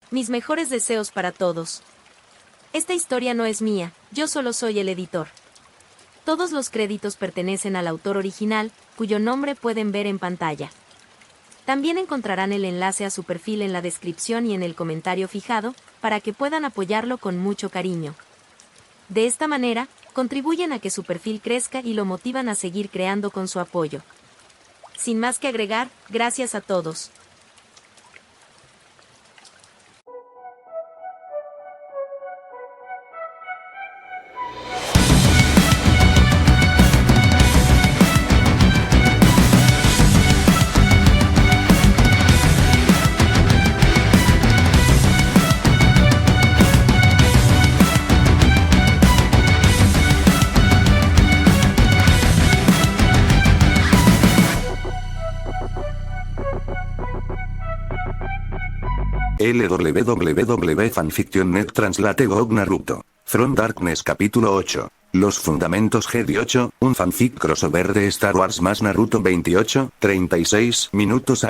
Mis mejores deseos para todos. Esta historia no es mía, yo solo soy el editor. Todos los créditos pertenecen al autor original, cuyo nombre pueden ver en pantalla. También encontrarán el enlace a su perfil en la descripción y en el comentario fijado, para que puedan apoyarlo con mucho cariño. De esta manera, contribuyen a que su perfil crezca y lo motivan a seguir creando con su apoyo. Sin más que agregar, gracias a todos. LWW Fanfiction.net Translate GOG Naruto. From Darkness capítulo 8. Los fundamentos G18, un fanfic crossover de Star Wars más Naruto 28, 36 minutos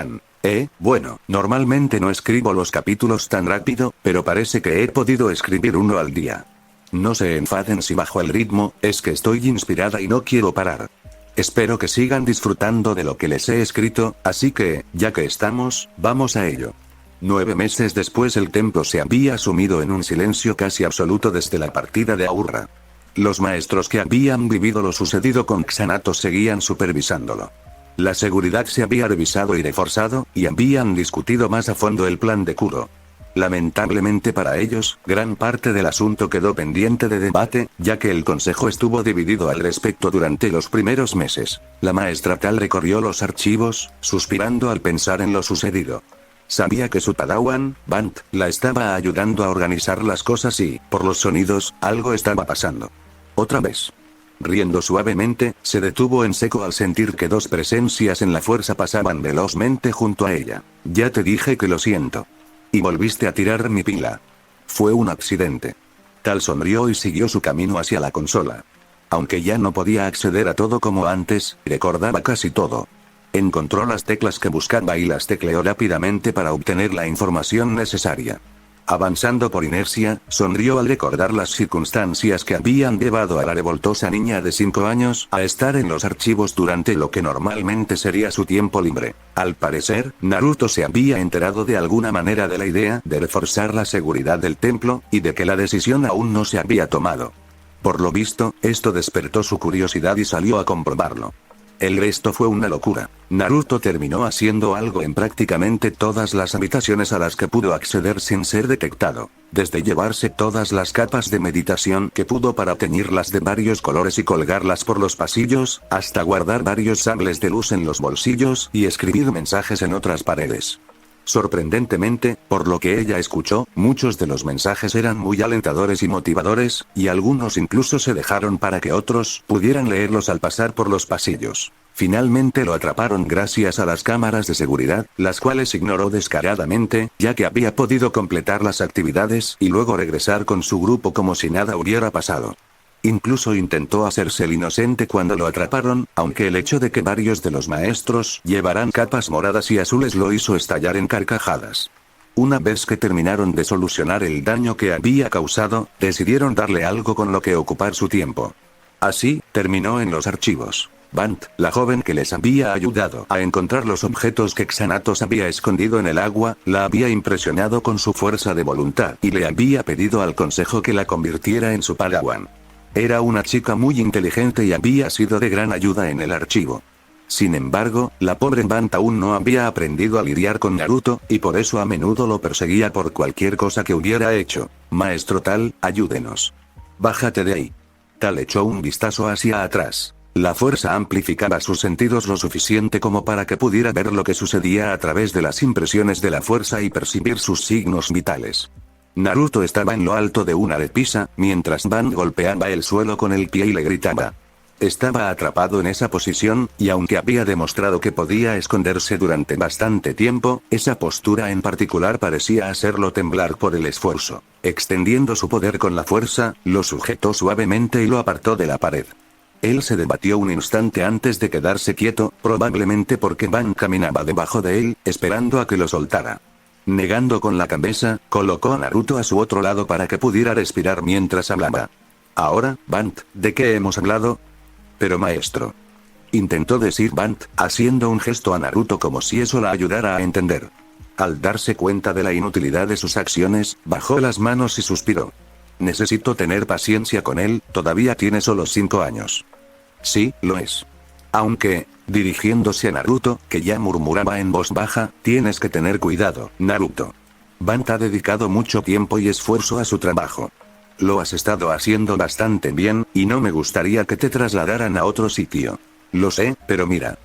bueno, normalmente no escribo los capítulos tan rápido, pero parece que he podido escribir uno al día. No se enfaden si bajo el ritmo, es que estoy inspirada y no quiero parar. Espero que sigan disfrutando de lo que les he escrito, así que, ya que estamos, vamos a ello. 9 meses después el templo se había sumido en un silencio casi absoluto desde la partida de Aurra. Los maestros que habían vivido lo sucedido con Xanatos seguían supervisándolo. La seguridad se había revisado y reforzado, y habían discutido más a fondo el plan de Kuro. Lamentablemente para ellos, gran parte del asunto quedó pendiente de debate, ya que el consejo estuvo dividido al respecto durante los primeros meses. La maestra Tal recorrió los archivos, suspirando al pensar en lo sucedido. Sabía que su padawan, Bant, la estaba ayudando a organizar las cosas y, por los sonidos, algo estaba pasando. Otra vez. Riendo suavemente, se detuvo en seco al sentir que dos presencias en la fuerza pasaban velozmente junto a ella. Ya te dije que lo siento. Y volviste a tirar mi pila. Fue un accidente. Tal sonrió y siguió su camino hacia la consola. Aunque ya no podía acceder a todo como antes, recordaba casi todo. Encontró las teclas que buscaba y las tecleó rápidamente para obtener la información necesaria. Avanzando por inercia, sonrió al recordar las circunstancias que habían llevado a la revoltosa niña de 5 años a estar en los archivos durante lo que normalmente sería su tiempo libre. Al parecer, Naruto se había enterado de alguna manera de la idea de reforzar la seguridad del templo, y de que la decisión aún no se había tomado. Por lo visto, esto despertó su curiosidad y salió a comprobarlo. El resto fue una locura. Naruto terminó haciendo algo en prácticamente todas las habitaciones a las que pudo acceder sin ser detectado. Desde llevarse todas las capas de meditación que pudo para teñirlas de varios colores y colgarlas por los pasillos, hasta guardar varios sables de luz en los bolsillos y escribir mensajes en otras paredes. Sorprendentemente, por lo que ella escuchó, muchos de los mensajes eran muy alentadores y motivadores, y algunos incluso se dejaron para que otros pudieran leerlos al pasar por los pasillos. Finalmente lo atraparon gracias a las cámaras de seguridad, las cuales ignoró descaradamente, ya que había podido completar las actividades y luego regresar con su grupo como si nada hubiera pasado. Incluso intentó hacerse el inocente cuando lo atraparon, aunque el hecho de que varios de los maestros llevaran capas moradas y azules lo hizo estallar en carcajadas. Una vez que terminaron de solucionar el daño que había causado, decidieron darle algo con lo que ocupar su tiempo. Así, terminó en los archivos. Bant, la joven que les había ayudado a encontrar los objetos que Xanatos había escondido en el agua, la había impresionado con su fuerza de voluntad y le había pedido al consejo que la convirtiera en su padawan. Era una chica muy inteligente y había sido de gran ayuda en el archivo. Sin embargo, la pobre Bant aún no había aprendido a lidiar con Naruto, y por eso a menudo lo perseguía por cualquier cosa que hubiera hecho. Maestro Tal, ayúdenos. Bájate de ahí. Tal echó un vistazo hacia atrás. La fuerza amplificaba sus sentidos lo suficiente como para que pudiera ver lo que sucedía a través de las impresiones de la fuerza y percibir sus signos vitales. Naruto estaba en lo alto de una repisa, mientras Bant golpeaba el suelo con el pie y le gritaba. Estaba atrapado en esa posición, y aunque había demostrado que podía esconderse durante bastante tiempo, esa postura en particular parecía hacerlo temblar por el esfuerzo. Extendiendo su poder con la fuerza, lo sujetó suavemente y lo apartó de la pared. Él se debatió un instante antes de quedarse quieto, probablemente porque Bant caminaba debajo de él, esperando a que lo soltara. Negando con la cabeza, colocó a Naruto a su otro lado para que pudiera respirar mientras hablaba. Ahora, Bant, ¿de qué hemos hablado? Pero maestro. Intentó decir Bant, haciendo un gesto a Naruto como si eso la ayudara a entender. Al darse cuenta de la inutilidad de sus acciones, bajó las manos y suspiró. Necesito tener paciencia con él, todavía tiene solo 5 años. Sí, lo es. Aunque, dirigiéndose a Naruto, que ya murmuraba en voz baja, tienes que tener cuidado, Naruto. Bant ha dedicado mucho tiempo y esfuerzo a su trabajo. Lo has estado haciendo bastante bien, y no me gustaría que te trasladaran a otro sitio. Lo sé, pero mira.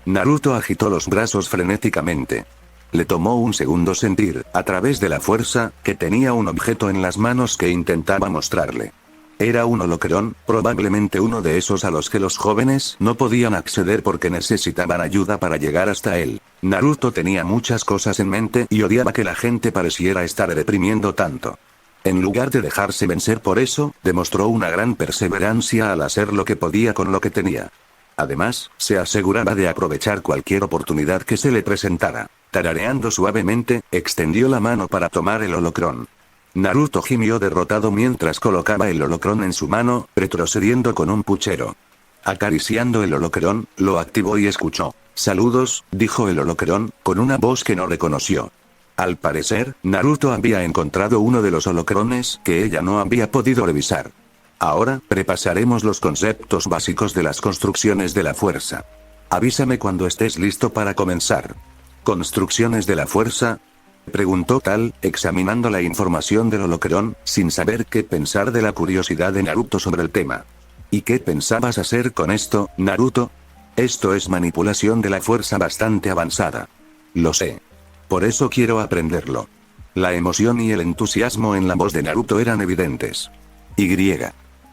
Naruto agitó los brazos frenéticamente. Le tomó un segundo sentir, a través de la fuerza, que tenía un objeto en las manos que intentaba mostrarle. Era un holocrón, probablemente uno de esos a los que los jóvenes no podían acceder porque necesitaban ayuda para llegar hasta él. Naruto tenía muchas cosas en mente y odiaba que la gente pareciera estar reprimiendo tanto. En lugar de dejarse vencer por eso, demostró una gran perseverancia al hacer lo que podía con lo que tenía. Además, se aseguraba de aprovechar cualquier oportunidad que se le presentara. Tarareando suavemente, extendió la mano para tomar el holocrón. Naruto gimió derrotado mientras colocaba el holocrón en su mano, retrocediendo con un puchero. Acariciando el holocrón, lo activó y escuchó. «Saludos», dijo el holocrón, con una voz que no reconoció. Al parecer, Naruto había encontrado uno de los holocrones que ella no había podido revisar. Ahora, repasaremos los conceptos básicos de las construcciones de la fuerza. Avísame cuando estés listo para comenzar. ¿Construcciones de la fuerza?, preguntó Tal, examinando la información del holocrón, sin saber qué pensar de la curiosidad de Naruto sobre el tema. ¿Y qué pensabas hacer con esto, Naruto? Esto es manipulación de la fuerza bastante avanzada. Lo sé. Por eso quiero aprenderlo. La emoción y el entusiasmo en la voz de Naruto eran evidentes.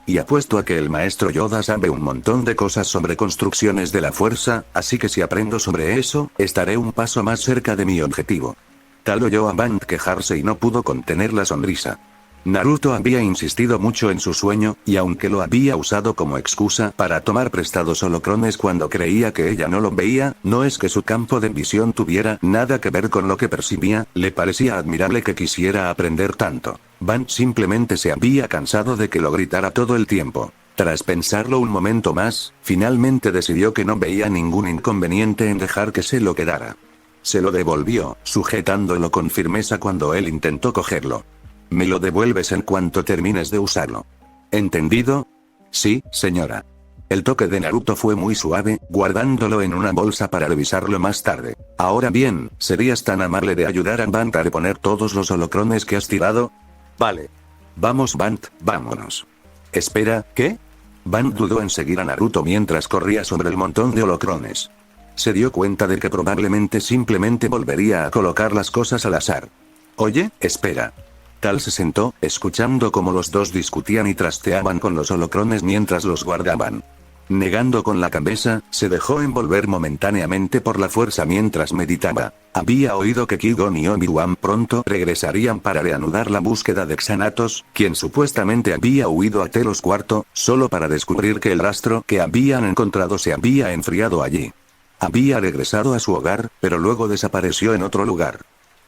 Y apuesto a que el maestro Yoda sabe un montón de cosas sobre construcciones de la fuerza, así que si aprendo sobre eso, estaré un paso más cerca de mi objetivo. Tal oyó a Bant quejarse y no pudo contener la sonrisa. Naruto había insistido mucho en su sueño, y aunque lo había usado como excusa para tomar prestados holocrones cuando creía que ella no lo veía, no es que su campo de visión tuviera nada que ver con lo que percibía, le parecía admirable que quisiera aprender tanto. Bant simplemente se había cansado de que lo gritara todo el tiempo. Tras pensarlo un momento más, finalmente decidió que no veía ningún inconveniente en dejar que se lo quedara. Se lo devolvió, sujetándolo con firmeza cuando él intentó cogerlo. Me lo devuelves en cuanto termines de usarlo. ¿Entendido? Sí, señora. El toque de Naruto fue muy suave, guardándolo en una bolsa para revisarlo más tarde. Ahora bien, ¿serías tan amable de ayudar a Bant a reponer todos los holocrones que has tirado? Vale. Vamos Bant, vámonos. Espera, ¿qué? Bant dudó en seguir a Naruto mientras corría sobre el montón de holocrones. Se dio cuenta de que probablemente simplemente volvería a colocar las cosas al azar. Oye, espera. Tal se sentó, escuchando cómo los dos discutían y trasteaban con los holocrones mientras los guardaban. Negando con la cabeza, se dejó envolver momentáneamente por la fuerza mientras meditaba. Había oído que Ki-Gon y Obi-Wan pronto regresarían para reanudar la búsqueda de Xanatos, quien supuestamente había huido a Telos IV, solo para descubrir que el rastro que habían encontrado se había enfriado allí. Había regresado a su hogar, pero luego desapareció en otro lugar.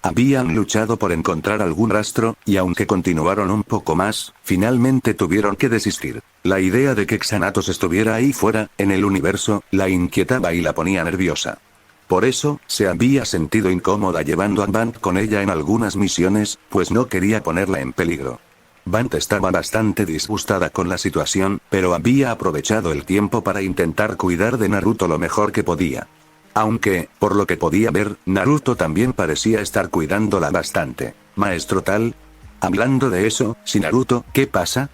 Habían luchado por encontrar algún rastro, y aunque continuaron un poco más, finalmente tuvieron que desistir. La idea de que Xanatos estuviera ahí fuera, en el universo, la inquietaba y la ponía nerviosa. Por eso, se había sentido incómoda llevando a Bant con ella en algunas misiones, pues no quería ponerla en peligro. Bant estaba bastante disgustada con la situación, pero había aprovechado el tiempo para intentar cuidar de Naruto lo mejor que podía. Aunque, por lo que podía ver, Naruto también parecía estar cuidándola bastante. Maestro Tal. Hablando de eso, si Naruto, ¿qué pasa?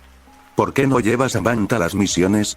¿Por qué no llevas a Bant a las misiones?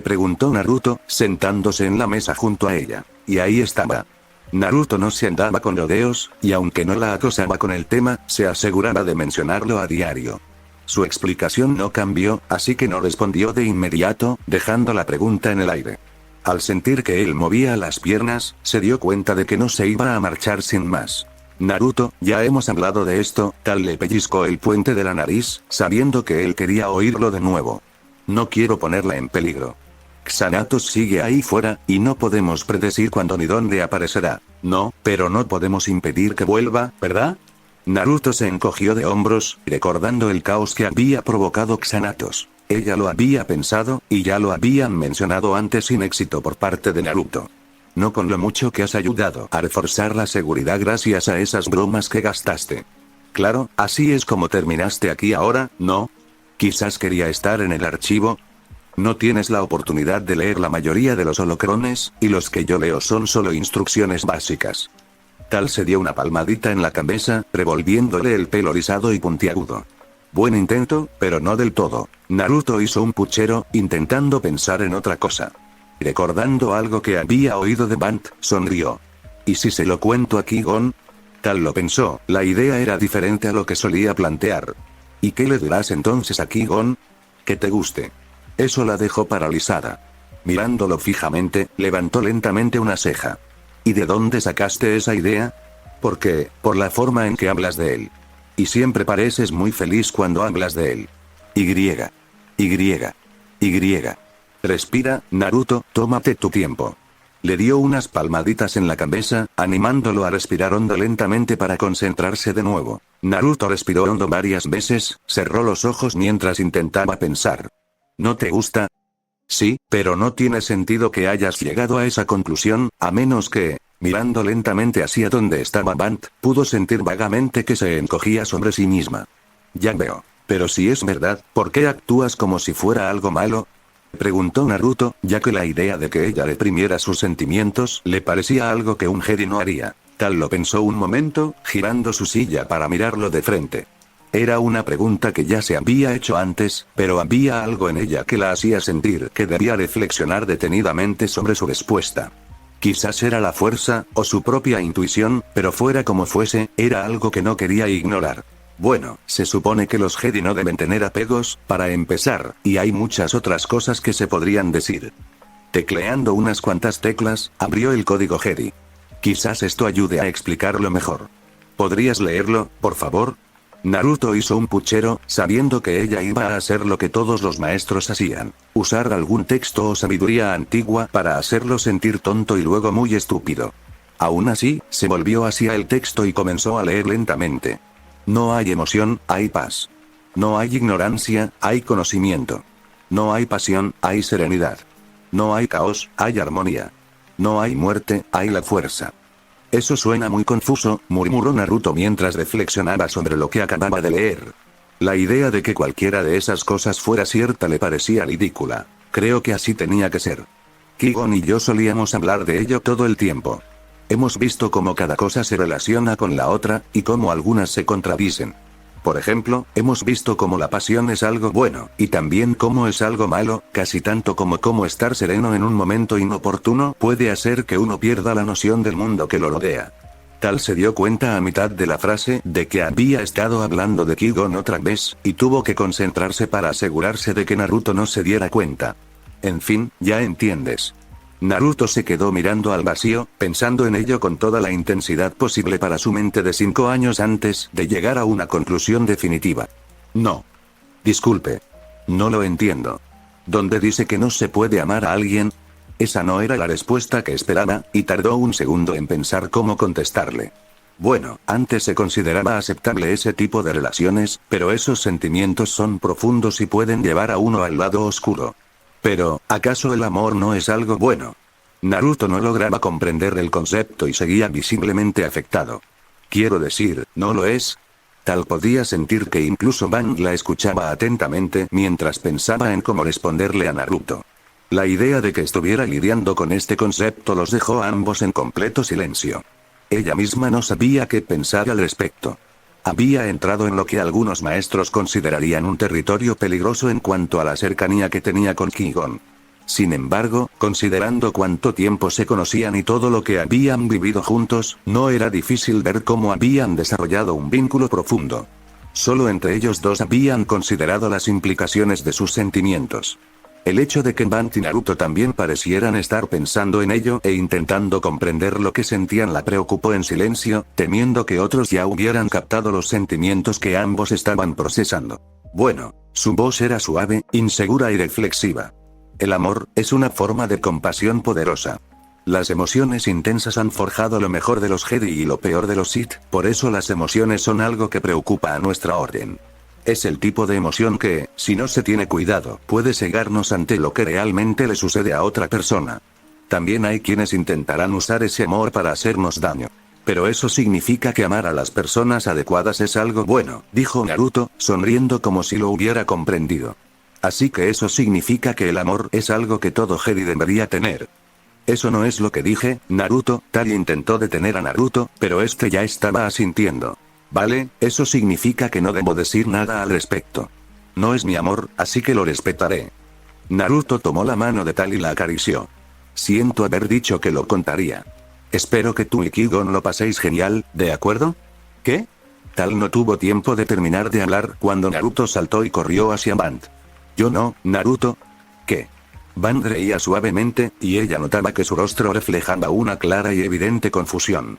Preguntó Naruto, sentándose en la mesa junto a ella. Y ahí estaba. Naruto no se andaba con rodeos, y aunque no la acosaba con el tema, se aseguraba de mencionarlo a diario. Su explicación no cambió, así que no respondió de inmediato, dejando la pregunta en el aire. Al sentir que él movía las piernas, se dio cuenta de que no se iba a marchar sin más. Naruto, ya hemos hablado de esto, Tal le pellizcó el puente de la nariz, sabiendo que él quería oírlo de nuevo. No quiero ponerla en peligro. Xanatos sigue ahí fuera, y no podemos predecir cuándo ni dónde aparecerá. No, pero no podemos impedir que vuelva, ¿verdad? Naruto se encogió de hombros, recordando el caos que había provocado Xanatos. Ella lo había pensado, y ya lo habían mencionado antes sin éxito por parte de Naruto. No con lo mucho que has ayudado a reforzar la seguridad gracias a esas bromas que gastaste. Claro, así es como terminaste aquí ahora, ¿no? Quizás quería estar en el archivo. No tienes la oportunidad de leer la mayoría de los holocrones, y los que yo leo son solo instrucciones básicas. Tal se dio una palmadita en la cabeza, revolviéndole el pelo rizado y puntiagudo. Buen intento, pero no del todo. Naruto hizo un puchero, intentando pensar en otra cosa. Recordando algo que había oído de Bant, sonrió. ¿Y si se lo cuento a Qui-Gon? Tal lo pensó, la idea era diferente a lo que solía plantear. ¿Y qué le dirás entonces a Qui-Gon? Que te guste. Eso la dejó paralizada. Mirándolo fijamente, levantó lentamente una ceja. ¿Y de dónde sacaste esa idea? Porque, por la forma en que hablas de él. Y siempre pareces muy feliz cuando hablas de él. Y. Respira, Naruto, tómate tu tiempo. Le dio unas palmaditas en la cabeza, animándolo a respirar hondo lentamente para concentrarse de nuevo. Naruto respiró hondo varias veces, cerró los ojos mientras intentaba pensar. ¿No te gusta? Sí, pero no tiene sentido que hayas llegado a esa conclusión, a menos que, mirando lentamente hacia donde estaba Bant, pudo sentir vagamente que se encogía sobre sí misma. Ya veo. Pero si es verdad, ¿por qué actúas como si fuera algo malo? Preguntó Naruto, ya que la idea de que ella reprimiera sus sentimientos le parecía algo que un Jedi no haría. Tal lo pensó un momento, girando su silla para mirarlo de frente. Era una pregunta que ya se había hecho antes, pero había algo en ella que la hacía sentir que debía reflexionar detenidamente sobre su respuesta. Quizás era la fuerza, o su propia intuición, pero fuera como fuese, era algo que no quería ignorar. Bueno, se supone que los Jedi no deben tener apegos, para empezar, y hay muchas otras cosas que se podrían decir. Tecleando unas cuantas teclas, abrió el código Jedi. Quizás esto ayude a explicarlo mejor. ¿Podrías leerlo, por favor? Naruto hizo un puchero, sabiendo que ella iba a hacer lo que todos los maestros hacían. Usar algún texto o sabiduría antigua para hacerlo sentir tonto y luego muy estúpido. Aún así, se volvió hacia el texto y comenzó a leer lentamente. No hay emoción, hay paz. No hay ignorancia, hay conocimiento. No hay pasión, hay serenidad. No hay caos, hay armonía. No hay muerte, hay la fuerza. Eso suena muy confuso, murmuró Naruto mientras reflexionaba sobre lo que acababa de leer. La idea de que cualquiera de esas cosas fuera cierta le parecía ridícula. Creo que así tenía que ser. Qui-Gon y yo solíamos hablar de ello todo el tiempo. Hemos visto cómo cada cosa se relaciona con la otra, y cómo algunas se contradicen. Por ejemplo, hemos visto cómo la pasión es algo bueno, y también cómo es algo malo, casi tanto como cómo estar sereno en un momento inoportuno puede hacer que uno pierda la noción del mundo que lo rodea. Tal se dio cuenta a mitad de la frase de que había estado hablando de Qui-Gon otra vez, y tuvo que concentrarse para asegurarse de que Naruto no se diera cuenta. En fin, ya entiendes. Naruto se quedó mirando al vacío, pensando en ello con toda la intensidad posible para su mente de 5 años antes de llegar a una conclusión definitiva. No. Disculpe. No lo entiendo. ¿Dónde dice que no se puede amar a alguien? Esa no era la respuesta que esperaba, y tardó un segundo en pensar cómo contestarle. Bueno, antes se consideraba aceptable ese tipo de relaciones, pero esos sentimientos son profundos y pueden llevar a uno al lado oscuro. Pero, ¿acaso el amor no es algo bueno? Naruto no lograba comprender el concepto y seguía visiblemente afectado. Quiero decir, ¿no lo es? Tal podía sentir que incluso Van la escuchaba atentamente mientras pensaba en cómo responderle a Naruto. La idea de que estuviera lidiando con este concepto los dejó a ambos en completo silencio. Ella misma no sabía qué pensar al respecto. Había entrado en lo que algunos maestros considerarían un territorio peligroso en cuanto a la cercanía que tenía con Qui-Gon. Sin embargo, considerando cuánto tiempo se conocían y todo lo que habían vivido juntos, no era difícil ver cómo habían desarrollado un vínculo profundo. Solo entre ellos dos habían considerado las implicaciones de sus sentimientos. El hecho de que Bant y Naruto también parecieran estar pensando en ello e intentando comprender lo que sentían la preocupó en silencio, temiendo que otros ya hubieran captado los sentimientos que ambos estaban procesando. Bueno, su voz era suave, insegura y reflexiva. El amor es una forma de compasión poderosa. Las emociones intensas han forjado lo mejor de los Jedi y lo peor de los Sith, por eso las emociones son algo que preocupa a nuestra orden. Es el tipo de emoción que, si no se tiene cuidado, puede cegarnos ante lo que realmente le sucede a otra persona. También hay quienes intentarán usar ese amor para hacernos daño. Pero eso significa que amar a las personas adecuadas es algo bueno, dijo Naruto, sonriendo como si lo hubiera comprendido. Así que eso significa que el amor es algo que todo Jedi debería tener. Eso no es lo que dije, Naruto. Tal intentó detener a Naruto, pero este ya estaba asintiendo. Vale, eso significa que no debo decir nada al respecto. No es mi amor, así que lo respetaré. Naruto tomó la mano de Tal y la acarició. Siento haber dicho que lo contaría. Espero que tú y Qui-Gon lo paséis genial, ¿de acuerdo? ¿Qué? Tal no tuvo tiempo de terminar de hablar cuando Naruto saltó y corrió hacia Band. Yo no, Naruto. ¿Qué? Band reía suavemente, y ella notaba que su rostro reflejaba una clara y evidente confusión.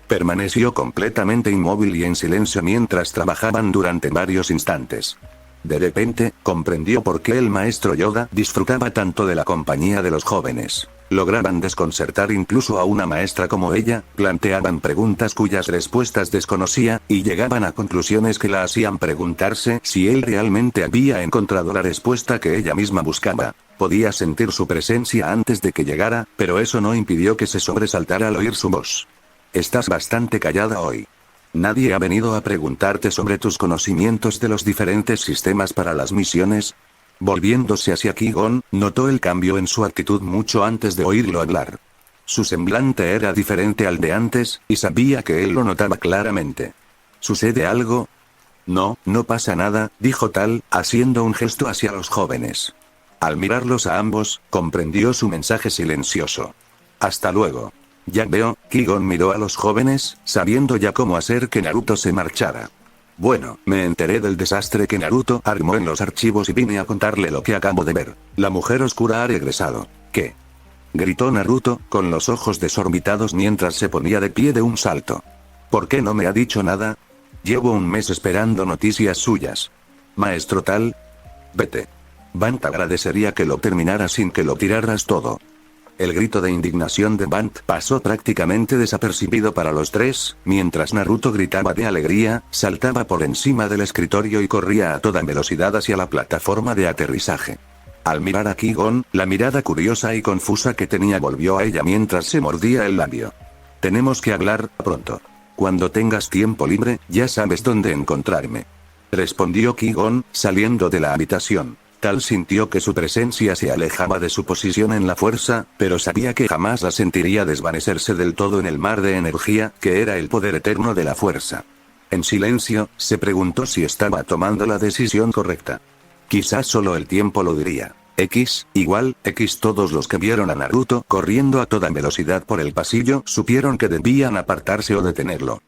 Permaneció completamente inmóvil y en silencio mientras trabajaban durante varios instantes. De repente, comprendió por qué el maestro Yoda disfrutaba tanto de la compañía de los jóvenes. Lograban desconcertar incluso a una maestra como ella, planteaban preguntas cuyas respuestas desconocía, y llegaban a conclusiones que la hacían preguntarse si él realmente había encontrado la respuesta que ella misma buscaba. Podía sentir su presencia antes de que llegara, pero eso no impidió que se sobresaltara al oír su voz. Estás bastante callada hoy. ¿Nadie ha venido a preguntarte sobre tus conocimientos de los diferentes sistemas para las misiones? Volviéndose hacia Qui-Gon, notó el cambio en su actitud mucho antes de oírlo hablar. Su semblante era diferente al de antes, y sabía que él lo notaba claramente. ¿Sucede algo? No, no pasa nada, dijo Tal, haciendo un gesto hacia los jóvenes. Al mirarlos a ambos, comprendió su mensaje silencioso. Hasta luego. Ya veo. Qui-Gon miró a los jóvenes, sabiendo ya cómo hacer que Naruto se marchara. Bueno, me enteré del desastre que Naruto armó en los archivos y vine a contarle lo que acabo de ver. La mujer oscura ha regresado. ¿Qué? Gritó Naruto, con los ojos desorbitados mientras se ponía de pie de un salto. ¿Por qué no me ha dicho nada? Llevo un mes esperando noticias suyas. Maestro Tal. Vete. Bant agradecería que lo terminara sin que lo tiraras todo. El grito de indignación de Bant pasó prácticamente desapercibido para los tres, mientras Naruto gritaba de alegría, saltaba por encima del escritorio y corría a toda velocidad hacia la plataforma de aterrizaje. Al mirar a Qui-Gon, la mirada curiosa y confusa que tenía volvió a ella mientras se mordía el labio. Tenemos que hablar pronto. Cuando tengas tiempo libre, ya sabes dónde encontrarme. Respondió Qui-Gon, saliendo de la habitación. Tal sintió que su presencia se alejaba de su posición en la fuerza, pero sabía que jamás la sentiría desvanecerse del todo en el mar de energía, que era el poder eterno de la fuerza. En silencio, se preguntó si estaba tomando la decisión correcta. Quizás solo el tiempo lo diría. X, igual, X. Todos los que vieron a Naruto corriendo a toda velocidad por el pasillo supieron que debían apartarse o detenerlo.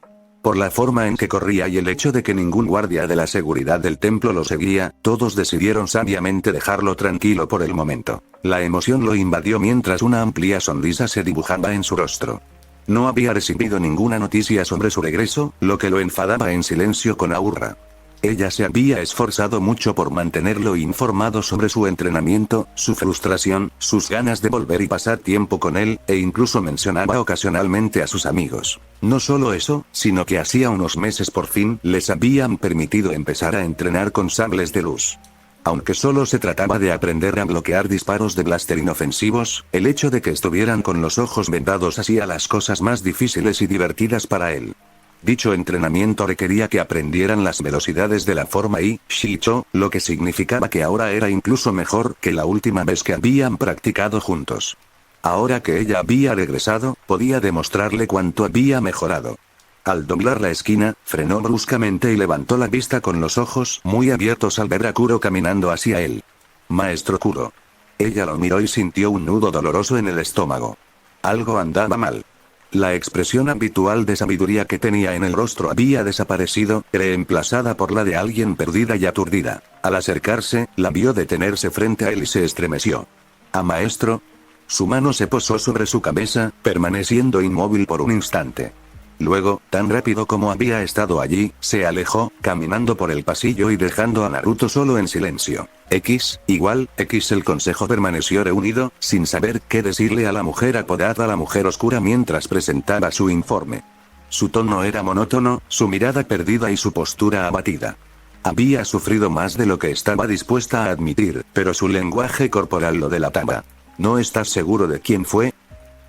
Por la forma en que corría y el hecho de que ningún guardia de la seguridad del templo lo seguía, todos decidieron sabiamente dejarlo tranquilo por el momento. La emoción lo invadió mientras una amplia sonrisa se dibujaba en su rostro. No había recibido ninguna noticia sobre su regreso, lo que lo enfadaba en silencio con Aurra. Ella se había esforzado mucho por mantenerlo informado sobre su entrenamiento, su frustración, sus ganas de volver y pasar tiempo con él, e incluso mencionaba ocasionalmente a sus amigos. No solo eso, sino que hacía unos meses por fin les habían permitido empezar a entrenar con sables de luz. Aunque solo se trataba de aprender a bloquear disparos de blaster inofensivos, el hecho de que estuvieran con los ojos vendados hacía las cosas más difíciles y divertidas para él. Dicho entrenamiento requería que aprendieran las velocidades de la forma I, Shicho, lo que significaba que ahora era incluso mejor que la última vez que habían practicado juntos. Ahora que ella había regresado, podía demostrarle cuánto había mejorado. Al doblar la esquina, frenó bruscamente y levantó la vista con los ojos muy abiertos al ver a Kuro caminando hacia él. Maestro Kuro. Ella lo miró y sintió un nudo doloroso en el estómago. Algo andaba mal. La expresión habitual de sabiduría que tenía en el rostro había desaparecido, reemplazada por la de alguien perdida y aturdida. Al acercarse, la vio detenerse frente a él y se estremeció. ¿Ah, maestro? Su mano se posó sobre su cabeza, permaneciendo inmóvil por un instante. Luego, tan rápido como había estado allí, se alejó, caminando por el pasillo y dejando a Naruto solo en silencio. X, igual, X. El consejo permaneció reunido, sin saber qué decirle a la mujer apodada la Mujer Oscura mientras presentaba su informe. Su tono era monótono, su mirada perdida y su postura abatida. Había sufrido más de lo que estaba dispuesta a admitir, pero su lenguaje corporal lo delataba. ¿No estás seguro de quién fue?,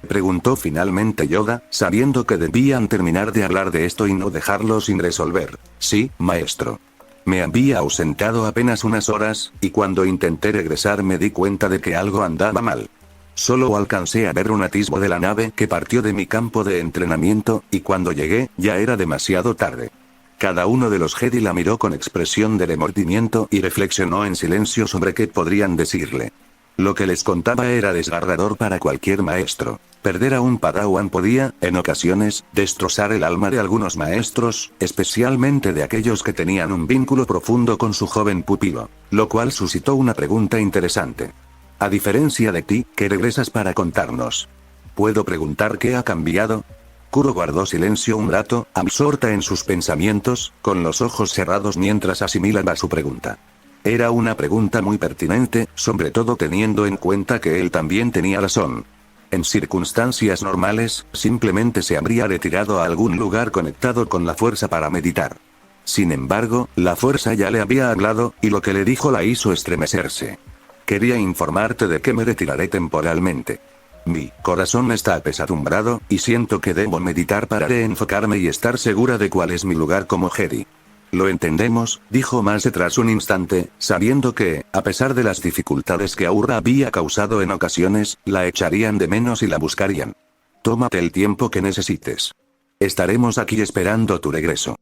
preguntó finalmente Yoda, sabiendo que debían terminar de hablar de esto y no dejarlo sin resolver. Sí, maestro. Me había ausentado apenas unas horas, y cuando intenté regresar me di cuenta de que algo andaba mal. Solo alcancé a ver un atisbo de la nave que partió de mi campo de entrenamiento, y cuando llegué, ya era demasiado tarde. Cada uno de los Jedi la miró con expresión de remordimiento y reflexionó en silencio sobre qué podrían decirle. Lo que les contaba era desgarrador para cualquier maestro. Perder a un Padawan podía, en ocasiones, destrozar el alma de algunos maestros, especialmente de aquellos que tenían un vínculo profundo con su joven pupilo. Lo cual suscitó una pregunta interesante. A diferencia de ti, que regresas para contarnos. ¿Puedo preguntar qué ha cambiado? Kuro guardó silencio un rato, absorta en sus pensamientos, con los ojos cerrados mientras asimilaba su pregunta. Era una pregunta muy pertinente, sobre todo teniendo en cuenta que él también tenía razón. En circunstancias normales, simplemente se habría retirado a algún lugar conectado con la fuerza para meditar. Sin embargo, la fuerza ya le había hablado, y lo que le dijo la hizo estremecerse. Quería informarte de que me retiraré temporalmente. Mi corazón está apesadumbrado, y siento que debo meditar para reenfocarme y estar segura de cuál es mi lugar como Jedi. Lo entendemos, dijo Mase tras un instante, sabiendo que, a pesar de las dificultades que Aurra había causado en ocasiones, la echarían de menos y la buscarían. Tómate el tiempo que necesites. Estaremos aquí esperando tu regreso.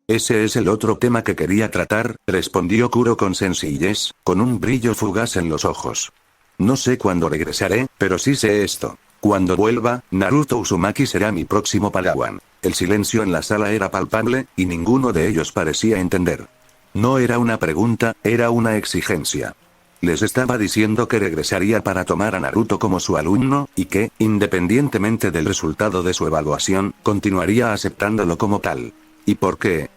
Ese es el otro tema que quería tratar, respondió Kuro con sencillez, con un brillo fugaz en los ojos. No sé cuándo regresaré, pero sí sé esto. Cuando vuelva, Naruto Uzumaki será mi próximo Padawan. El silencio en la sala era palpable, y ninguno de ellos parecía entender. No era una pregunta, era una exigencia. Les estaba diciendo que regresaría para tomar a Naruto como su alumno, y que, independientemente del resultado de su evaluación, continuaría aceptándolo como tal. ¿Y por qué?,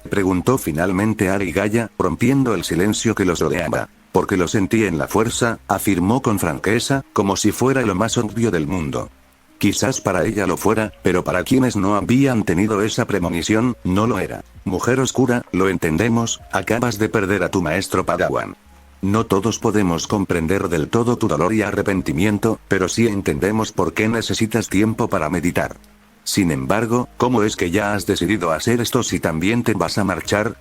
preguntó finalmente Arigaya, rompiendo el silencio que los rodeaba. Porque lo sentí en la fuerza, afirmó con franqueza, como si fuera lo más obvio del mundo. Quizás para ella lo fuera, pero para quienes no habían tenido esa premonición, no lo era. Mujer Oscura, lo entendemos, acabas de perder a tu maestro Padawan. No todos podemos comprender del todo tu dolor y arrepentimiento, pero sí entendemos por qué necesitas tiempo para meditar. Sin embargo, ¿cómo es que ya has decidido hacer esto si también te vas a marchar?,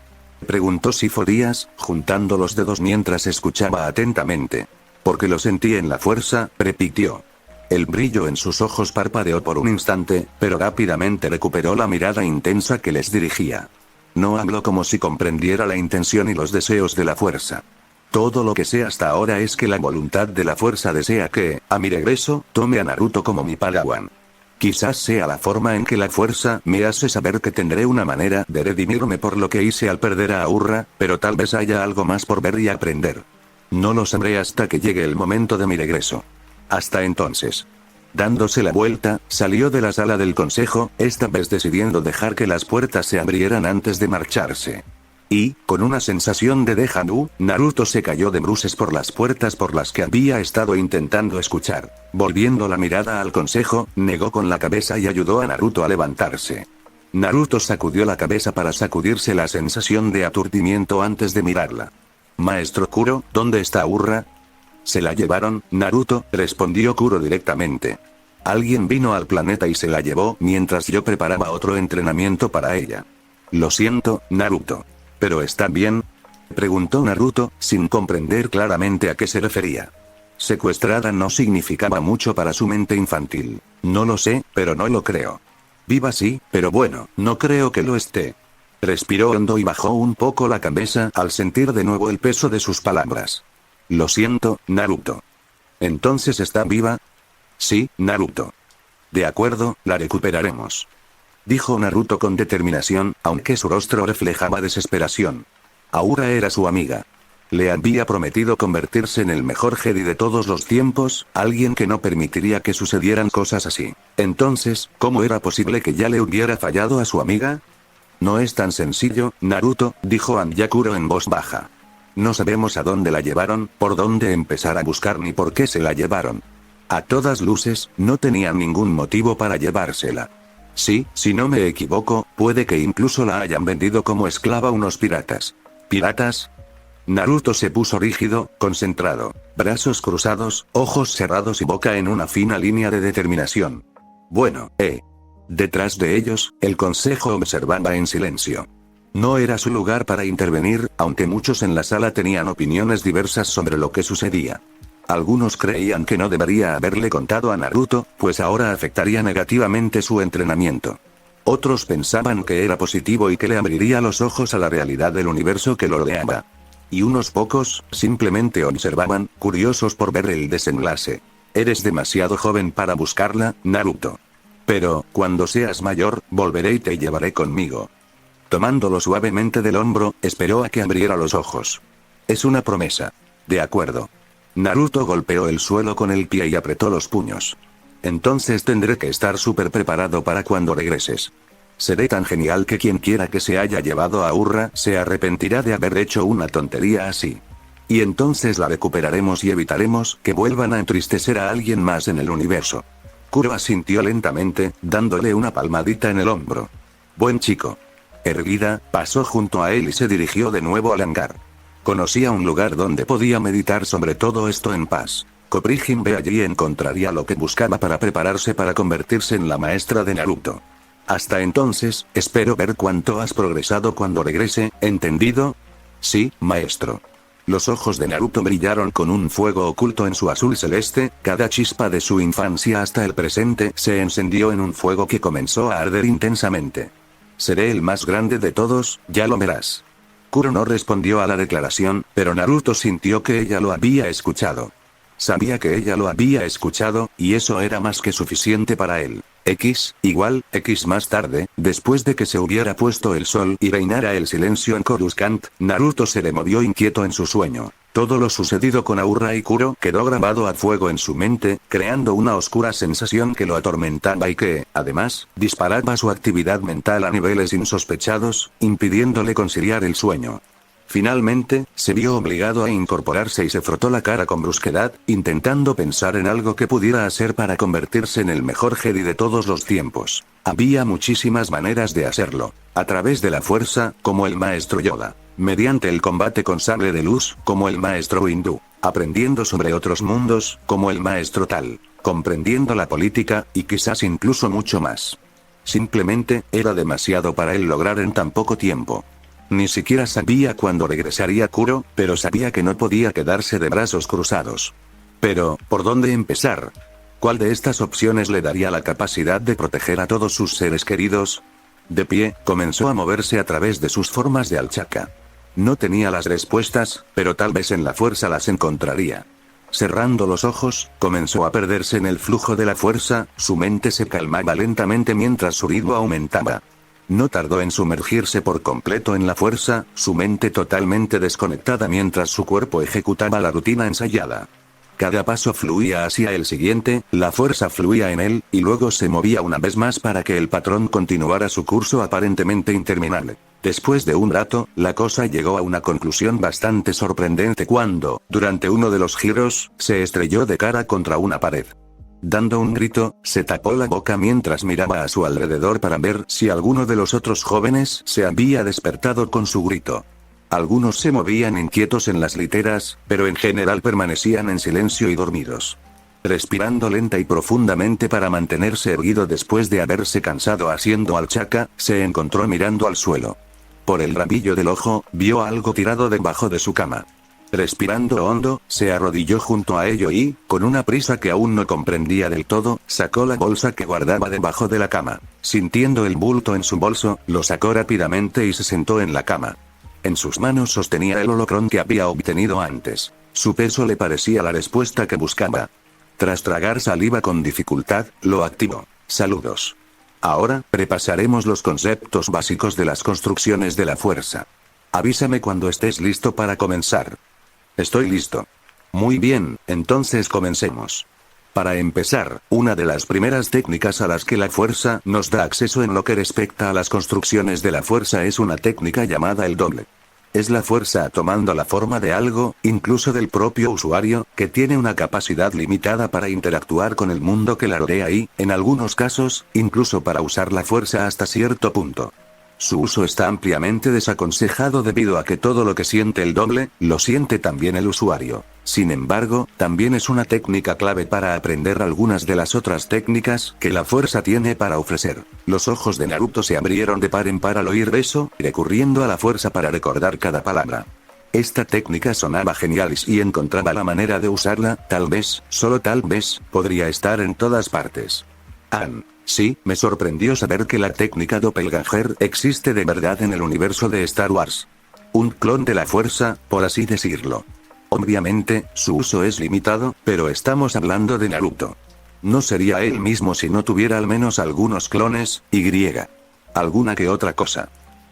preguntó Sifo Díaz, juntando los dedos mientras escuchaba atentamente. Porque lo sentí en la fuerza, repitió. El brillo en sus ojos parpadeó por un instante, pero rápidamente recuperó la mirada intensa que les dirigía. No habló como si comprendiera la intención y los deseos de la fuerza. Todo lo que sé hasta ahora es que la voluntad de la fuerza desea que, a mi regreso, tome a Naruto como mi Padawan. Quizás sea la forma en que la fuerza me hace saber que tendré una manera de redimirme por lo que hice al perder a Aurra, pero tal vez haya algo más por ver y aprender. No lo sabré hasta que llegue el momento de mi regreso. Hasta entonces. Dándose la vuelta, salió de la sala del consejo, esta vez decidiendo dejar que las puertas se abrieran antes de marcharse. Y, con una sensación de déjà vu, Naruto se cayó de bruces por las puertas por las que había estado intentando escuchar. Volviendo la mirada al consejo, negó con la cabeza y ayudó a Naruto a levantarse. Naruto sacudió la cabeza para sacudirse la sensación de aturdimiento antes de mirarla. Maestro Kuro, ¿dónde está Aurra? Se la llevaron, Naruto, respondió Kuro directamente. Alguien vino al planeta y se la llevó mientras yo preparaba otro entrenamiento para ella. Lo siento, Naruto. ¿Pero está bien?, preguntó Naruto, sin comprender claramente a qué se refería. Secuestrada no significaba mucho para su mente infantil. No lo sé, pero no lo creo. Viva sí, pero bueno, no creo que lo esté. Respiró hondo y bajó un poco la cabeza al sentir de nuevo el peso de sus palabras. Lo siento, Naruto. ¿Entonces está viva? Sí, Naruto. De acuerdo, la recuperaremos. Dijo Naruto con determinación, aunque su rostro reflejaba desesperación. Aura era su amiga. Le había prometido convertirse en el mejor Jedi de todos los tiempos, alguien que no permitiría que sucedieran cosas así. Entonces, ¿cómo era posible que ya le hubiera fallado a su amiga? No es tan sencillo, Naruto, dijo Anjakuro en voz baja. No sabemos a dónde la llevaron, por dónde empezar a buscar ni por qué se la llevaron. A todas luces, no tenían ningún motivo para llevársela. Sí, si no me equivoco, puede que incluso la hayan vendido como esclava unos piratas. ¿Piratas? Naruto se puso rígido, concentrado, brazos cruzados, ojos cerrados y boca en una fina línea de determinación. Bueno, Detrás de ellos, el consejo observaba en silencio. No era su lugar para intervenir, aunque muchos en la sala tenían opiniones diversas sobre lo que sucedía. Algunos creían que no debería haberle contado a Naruto, pues ahora afectaría negativamente su entrenamiento. Otros pensaban que era positivo y que le abriría los ojos a la realidad del universo que lo rodeaba. Y unos pocos, simplemente observaban, curiosos por ver el desenlace. Eres demasiado joven para buscarla, Naruto. Pero, cuando seas mayor, volveré y te llevaré conmigo. Tomándolo suavemente del hombro, esperó a que abriera los ojos. Es una promesa. De acuerdo. Naruto golpeó el suelo con el pie y apretó los puños. Entonces tendré que estar súper preparado para cuando regreses. Seré tan genial que quien quiera que se haya llevado a Urra se arrepentirá de haber hecho una tontería así. Y entonces la recuperaremos y evitaremos que vuelvan a entristecer a alguien más en el universo. Kuro asintió lentamente, dándole una palmadita en el hombro. Buen chico. Erguida, pasó junto a él y se dirigió de nuevo al hangar. Conocía un lugar donde podía meditar sobre todo esto en paz. Kopri Jinbe allí encontraría lo que buscaba para prepararse para convertirse en la maestra de Naruto. Hasta entonces, espero ver cuánto has progresado cuando regrese, ¿entendido? Sí, maestro. Los ojos de Naruto brillaron con un fuego oculto en su azul celeste, cada chispa de su infancia hasta el presente se encendió en un fuego que comenzó a arder intensamente. Seré el más grande de todos, ya lo verás. Kuro no respondió a la declaración, pero Naruto sintió que ella lo había escuchado. Sabía que ella lo había escuchado, y eso era más que suficiente para él. X más tarde, después de que se hubiera puesto el sol y reinara el silencio en Coruscant, Naruto se le movió inquieto en su sueño. Todo lo sucedido con Aurra y Kuro quedó grabado a fuego en su mente, creando una oscura sensación que lo atormentaba y que, además, disparaba su actividad mental a niveles insospechados, impidiéndole conciliar el sueño. Finalmente, se vio obligado a incorporarse y se frotó la cara con brusquedad, intentando pensar en algo que pudiera hacer para convertirse en el mejor Jedi de todos los tiempos. Había muchísimas maneras de hacerlo. A través de la fuerza, como el maestro Yoda. Mediante el combate con sable de luz, como el maestro hindú. Aprendiendo sobre otros mundos, como el maestro Tal. Comprendiendo la política, y quizás incluso mucho más. Simplemente, era demasiado para él lograr en tan poco tiempo. Ni siquiera sabía cuándo regresaría Kuro, pero sabía que no podía quedarse de brazos cruzados. Pero, ¿por dónde empezar? ¿Cuál de estas opciones le daría la capacidad de proteger a todos sus seres queridos? De pie, comenzó a moverse a través de sus formas de alchaca. No tenía las respuestas, pero tal vez en la fuerza las encontraría. Cerrando los ojos, comenzó a perderse en el flujo de la fuerza, su mente se calmaba lentamente mientras su ritmo aumentaba. No tardó en sumergirse por completo en la fuerza, su mente totalmente desconectada mientras su cuerpo ejecutaba la rutina ensayada. Cada paso fluía hacia el siguiente, la fuerza fluía en él, y luego se movía una vez más para que el patrón continuara su curso aparentemente interminable. Después de un rato, la cosa llegó a una conclusión bastante sorprendente cuando, durante uno de los giros, se estrelló de cara contra una pared. Dando un grito, se tapó la boca mientras miraba a su alrededor para ver si alguno de los otros jóvenes se había despertado con su grito. Algunos se movían inquietos en las literas, pero en general permanecían en silencio y dormidos. Respirando lenta y profundamente para mantenerse erguido después de haberse cansado haciendo alchaca, se encontró mirando al suelo. Por el rabillo del ojo, vio algo tirado debajo de su cama. Respirando hondo, se arrodilló junto a ello y, con una prisa que aún no comprendía del todo, sacó la bolsa que guardaba debajo de la cama. Sintiendo el bulto en su bolso, lo sacó rápidamente y se sentó en la cama. En sus manos sostenía el holocrón que había obtenido antes. Su peso le parecía la respuesta que buscaba. Tras tragar saliva con dificultad, lo activó. Saludos. Ahora, repasaremos los conceptos básicos de las construcciones de la fuerza. Avísame cuando estés listo para comenzar. Estoy listo. Muy bien, entonces comencemos. Para empezar, una de las primeras técnicas a las que la fuerza nos da acceso en lo que respecta a las construcciones de la fuerza es una técnica llamada el doble. Es la fuerza tomando la forma de algo, incluso del propio usuario, que tiene una capacidad limitada para interactuar con el mundo que la rodea y, en algunos casos, incluso para usar la fuerza hasta cierto punto. Su uso está ampliamente desaconsejado debido a que todo lo que siente el doble, lo siente también el usuario. Sin embargo, también es una técnica clave para aprender algunas de las otras técnicas que la fuerza tiene para ofrecer. Los ojos de Naruto se abrieron de par en par al oír eso, recurriendo a la fuerza para recordar cada palabra. Esta técnica sonaba genial y si encontraba la manera de usarla, tal vez, solo tal vez, podría estar en todas partes. Sí, me sorprendió saber que la técnica Doppelganger existe de verdad en el universo de Star Wars. Un clon de la fuerza, por así decirlo. Obviamente, su uso es limitado, pero estamos hablando de Naruto. No sería él mismo si no tuviera al menos algunos clones, alguna que otra cosa.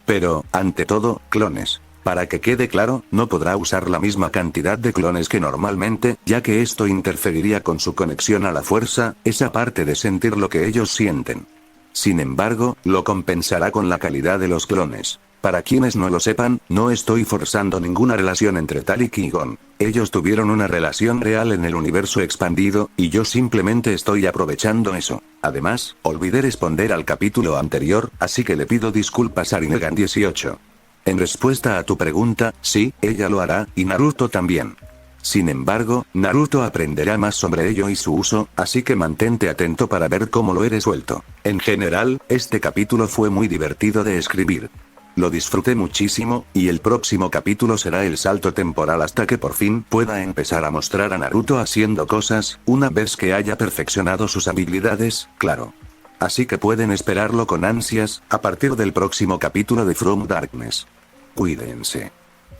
Pero, ante todo, clones. Para que quede claro, no podrá usar la misma cantidad de clones que normalmente, ya que esto interferiría con su conexión a la fuerza, esa parte de sentir lo que ellos sienten. Sin embargo, lo compensará con la calidad de los clones. Para quienes no lo sepan, no estoy forzando ninguna relación entre Talik y Gon. Ellos tuvieron una relación real en el universo expandido, y yo simplemente estoy aprovechando eso. Además, olvidé responder al capítulo anterior, así que le pido disculpas a Rinnegan 18. En respuesta a tu pregunta, sí, ella lo hará, y Naruto también. Sin embargo, Naruto aprenderá más sobre ello y su uso, así que mantente atento para ver cómo lo he resuelto. En general, este capítulo fue muy divertido de escribir. Lo disfruté muchísimo, y el próximo capítulo será el salto temporal hasta que por fin pueda empezar a mostrar a Naruto haciendo cosas, una vez que haya perfeccionado sus habilidades, claro. Así que pueden esperarlo con ansias, a partir del próximo capítulo de From Darkness. Cuídense.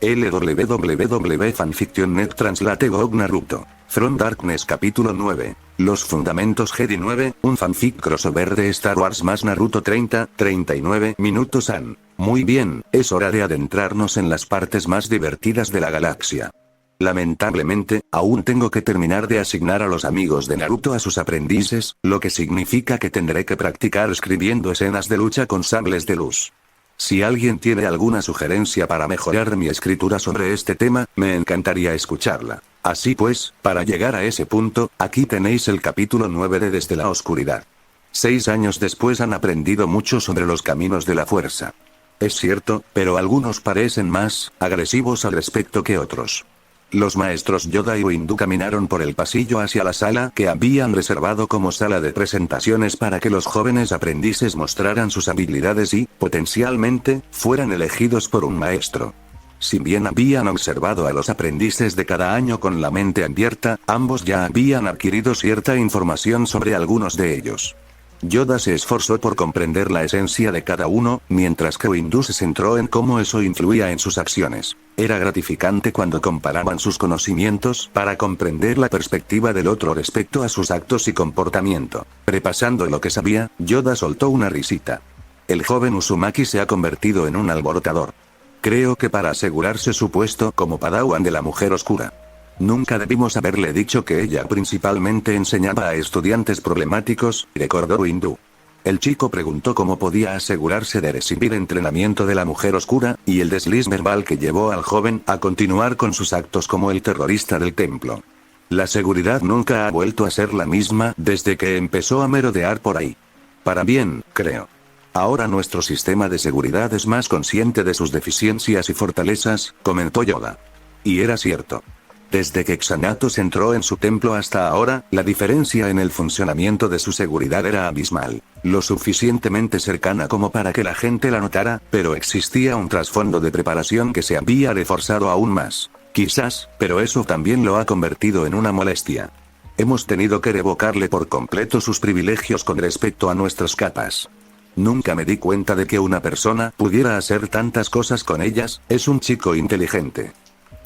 www.fanfiction.net Translate GOG Naruto. From Darkness capítulo 9. Los fundamentos Jedi 9, un fanfic crossover de Star Wars más Naruto 39 minutos an. Muy bien, es hora de adentrarnos en las partes más divertidas de la galaxia. Lamentablemente, aún tengo que terminar de asignar a los amigos de Naruto a sus aprendices, lo que significa que tendré que practicar escribiendo escenas de lucha con sables de luz. Si alguien tiene alguna sugerencia para mejorar mi escritura sobre este tema, me encantaría escucharla. Así pues, para llegar a ese punto, aquí tenéis el capítulo 9 de Desde la Oscuridad. 6 años después han aprendido mucho sobre los caminos de la fuerza. Es cierto, pero algunos parecen más agresivos al respecto que otros. Los maestros Yoda y Windu caminaron por el pasillo hacia la sala que habían reservado como sala de presentaciones para que los jóvenes aprendices mostraran sus habilidades y, potencialmente, fueran elegidos por un maestro. Si bien habían observado a los aprendices de cada año con la mente abierta, ambos ya habían adquirido cierta información sobre algunos de ellos. Yoda se esforzó por comprender la esencia de cada uno, mientras que Windu se centró en cómo eso influía en sus acciones. Era gratificante cuando comparaban sus conocimientos para comprender la perspectiva del otro respecto a sus actos y comportamiento. Repasando lo que sabía, Yoda soltó una risita. El joven Uzumaki se ha convertido en un alborotador. Creo que para asegurarse su puesto como Padawan de la Mujer Oscura. Nunca debimos haberle dicho que ella principalmente enseñaba a estudiantes problemáticos, recordó Windu. El chico preguntó cómo podía asegurarse de recibir entrenamiento de la Mujer Oscura, y el desliz verbal que llevó al joven a continuar con sus actos como el terrorista del templo. La seguridad nunca ha vuelto a ser la misma desde que empezó a merodear por ahí. Para bien, creo. Ahora nuestro sistema de seguridad es más consciente de sus deficiencias y fortalezas, comentó Yoda. Y era cierto. Desde que Xanatos entró en su templo hasta ahora, la diferencia en el funcionamiento de su seguridad era abismal. Lo suficientemente cercana como para que la gente la notara, pero existía un trasfondo de preparación que se había reforzado aún más. Quizás, pero eso también lo ha convertido en una molestia. Hemos tenido que revocarle por completo sus privilegios con respecto a nuestras capas. Nunca me di cuenta de que una persona pudiera hacer tantas cosas con ellas. Es un chico inteligente.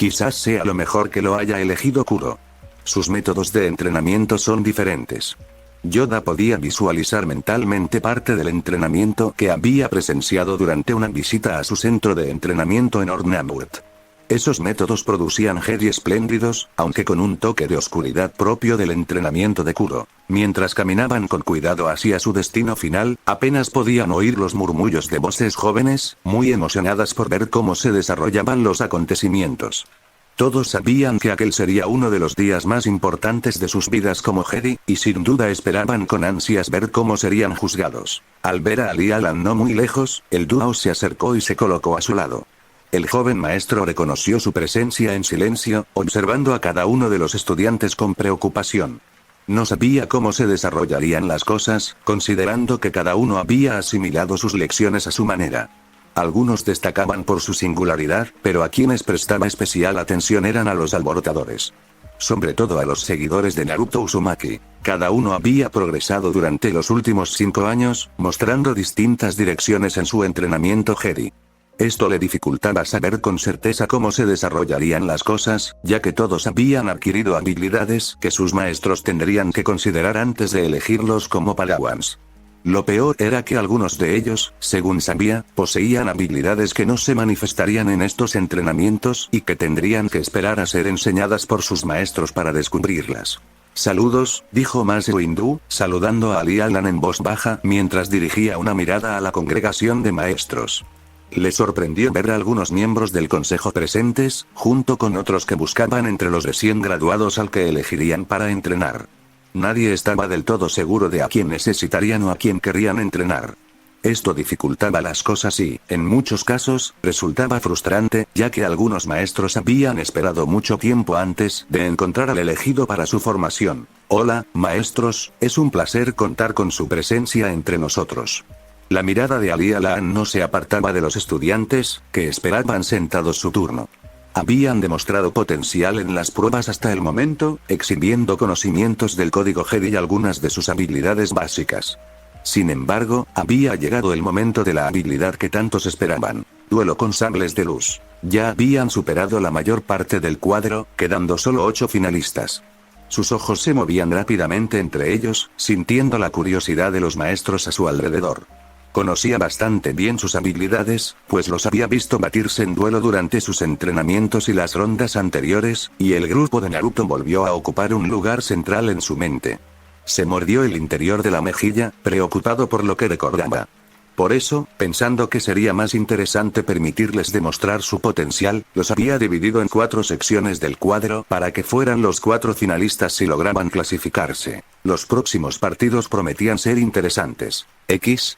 Quizás sea lo mejor que lo haya elegido Kuro. Sus métodos de entrenamiento son diferentes. Yoda podía visualizar mentalmente parte del entrenamiento que había presenciado durante una visita a su centro de entrenamiento en Ornamurt. Esos métodos producían Jedi espléndidos, aunque con un toque de oscuridad propio del entrenamiento de Kuro. Mientras caminaban con cuidado hacia su destino final, apenas podían oír los murmullos de voces jóvenes, muy emocionadas por ver cómo se desarrollaban los acontecimientos. Todos sabían que aquel sería uno de los días más importantes de sus vidas como Jedi, y sin duda esperaban con ansias ver cómo serían juzgados. Al ver a Ali Alan no muy lejos, el dúo se acercó y se colocó a su lado. El joven maestro reconoció su presencia en silencio, observando a cada uno de los estudiantes con preocupación. No sabía cómo se desarrollarían las cosas, considerando que cada uno había asimilado sus lecciones a su manera. Algunos destacaban por su singularidad, pero a quienes prestaba especial atención eran a los alborotadores. Sobre todo a los seguidores de Naruto Uzumaki. Cada uno había progresado durante los últimos 5 años, mostrando distintas direcciones en su entrenamiento Jedi. Esto le dificultaba saber con certeza cómo se desarrollarían las cosas, ya que todos habían adquirido habilidades que sus maestros tendrían que considerar antes de elegirlos como padawans. Lo peor era que algunos de ellos, según sabía, poseían habilidades que no se manifestarían en estos entrenamientos y que tendrían que esperar a ser enseñadas por sus maestros para descubrirlas. Saludos, dijo Master Windu, saludando a Ali Alan en voz baja mientras dirigía una mirada a la congregación de maestros. Le sorprendió ver a algunos miembros del consejo presentes, junto con otros que buscaban entre los recién graduados al que elegirían para entrenar. Nadie estaba del todo seguro de a quién necesitarían o a quién querían entrenar. Esto dificultaba las cosas y, en muchos casos, resultaba frustrante, ya que algunos maestros habían esperado mucho tiempo antes de encontrar al elegido para su formación. Hola, maestros, es un placer contar con su presencia entre nosotros. La mirada de Ali Alan no se apartaba de los estudiantes, que esperaban sentados su turno. Habían demostrado potencial en las pruebas hasta el momento, exhibiendo conocimientos del código Jedi y algunas de sus habilidades básicas. Sin embargo, había llegado el momento de la habilidad que tantos esperaban: duelo con sables de luz. Ya habían superado la mayor parte del cuadro, quedando solo 8 finalistas. Sus ojos se movían rápidamente entre ellos, sintiendo la curiosidad de los maestros a su alrededor. Conocía bastante bien sus habilidades, pues los había visto batirse en duelo durante sus entrenamientos y las rondas anteriores, y el grupo de Naruto volvió a ocupar un lugar central en su mente. Se mordió el interior de la mejilla, preocupado por lo que recordaba. Por eso, pensando que sería más interesante permitirles demostrar su potencial, los había dividido en 4 secciones del cuadro para que fueran los 4 finalistas si lograban clasificarse. Los próximos partidos prometían ser interesantes. X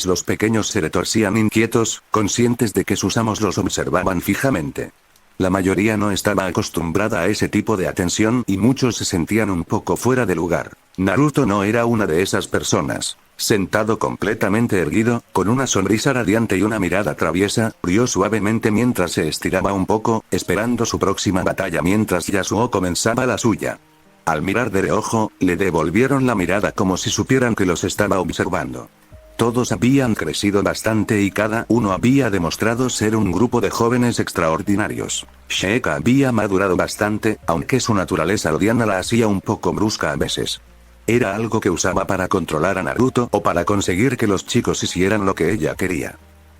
los pequeños se retorcían inquietos, conscientes de que sus amos los observaban fijamente. La mayoría no estaba acostumbrada a ese tipo de atención y muchos se sentían un poco fuera de lugar. Naruto no era una de esas personas. Sentado completamente erguido, con una sonrisa radiante y una mirada traviesa, rió suavemente mientras se estiraba un poco, esperando su próxima batalla mientras Yasuo comenzaba la suya. Al mirar de reojo, le devolvieron la mirada como si supieran que los estaba observando. Todos habían crecido bastante y cada uno había demostrado ser un grupo de jóvenes extraordinarios. Sheikah había madurado bastante, aunque su naturaleza odiana la hacía un poco brusca a veces. Era algo que usaba para controlar a Naruto o para conseguir que los chicos hicieran lo que ella quería.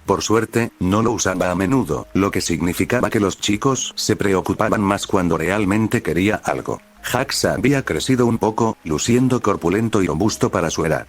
Por suerte, no lo usaba a menudo, lo que significaba que los chicos se preocupaban más cuando realmente quería algo. Jaxa había crecido un poco, luciendo corpulento y robusto para su edad.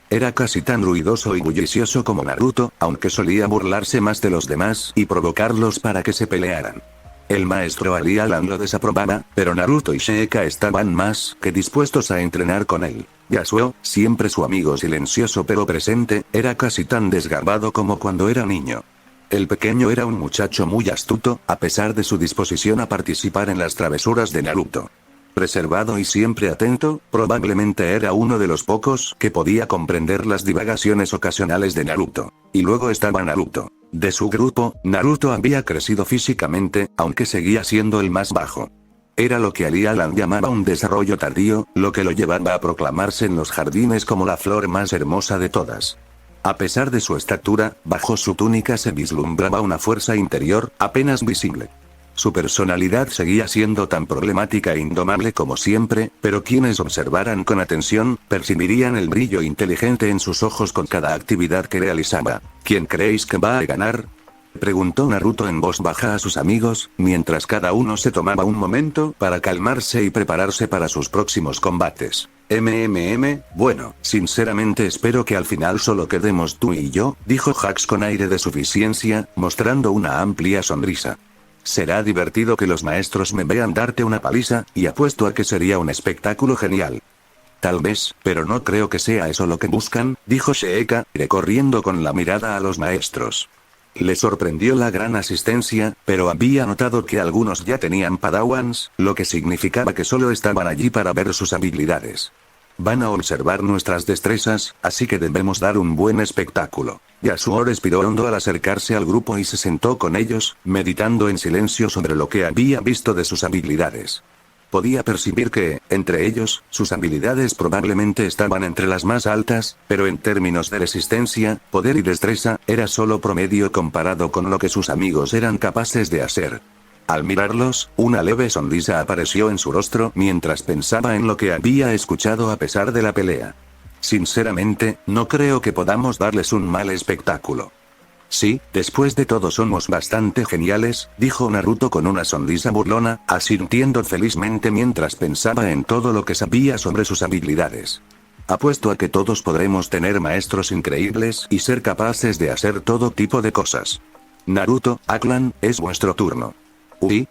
Era casi tan ruidoso y bullicioso como Naruto, aunque solía burlarse más de los demás y provocarlos para que se pelearan. El maestro Ali Alan lo desaprobaba, pero Naruto y Sheikah estaban más que dispuestos a entrenar con él. Yasuo, siempre su amigo silencioso pero presente, era casi tan desgarbado como cuando era niño. El pequeño era un muchacho muy astuto, a pesar de su disposición a participar en las travesuras de Naruto. Reservado y siempre atento, probablemente era uno de los pocos que podía comprender las divagaciones ocasionales de Naruto. Y luego estaba Naruto. De su grupo, Naruto había crecido físicamente, aunque seguía siendo el más bajo. Era lo que Ali Alan llamaba un desarrollo tardío, lo que lo llevaba a proclamarse en los jardines como la flor más hermosa de todas. A pesar de su estatura, bajo su túnica se vislumbraba una fuerza interior, apenas visible. Su personalidad seguía siendo tan problemática e indomable como siempre, pero quienes observaran con atención, percibirían el brillo inteligente en sus ojos con cada actividad que realizaba. ¿Quién creéis que va a ganar? preguntó Naruto en voz baja a sus amigos, mientras cada uno se tomaba un momento para calmarse y prepararse para sus próximos combates. Bueno, sinceramente espero que al final solo quedemos tú y yo, dijo Jax con aire de suficiencia, mostrando una amplia sonrisa. Será divertido que los maestros me vean darte una paliza, y apuesto a que sería un espectáculo genial. Tal vez, pero no creo que sea eso lo que buscan, dijo Sheeka, recorriendo con la mirada a los maestros. Le sorprendió la gran asistencia, pero había notado que algunos ya tenían padawans, lo que significaba que solo estaban allí para ver sus habilidades. Van a observar nuestras destrezas, así que debemos dar un buen espectáculo. Yasuo respiró hondo al acercarse al grupo y se sentó con ellos, meditando en silencio sobre lo que había visto de sus habilidades. Podía percibir que, entre ellos, sus habilidades probablemente estaban entre las más altas, pero en términos de resistencia, poder y destreza, era solo promedio comparado con lo que sus amigos eran capaces de hacer. Al mirarlos, una leve sonrisa apareció en su rostro mientras pensaba en lo que había escuchado a pesar de la pelea. Sinceramente, no creo que podamos darles un mal espectáculo. Sí, después de todo somos bastante geniales, dijo Naruto con una sonrisa burlona, asintiendo felizmente mientras pensaba en todo lo que sabía sobre sus habilidades. Apuesto a que todos podremos tener maestros increíbles y ser capaces de hacer todo tipo de cosas. Naruto, Clan, es vuestro turno.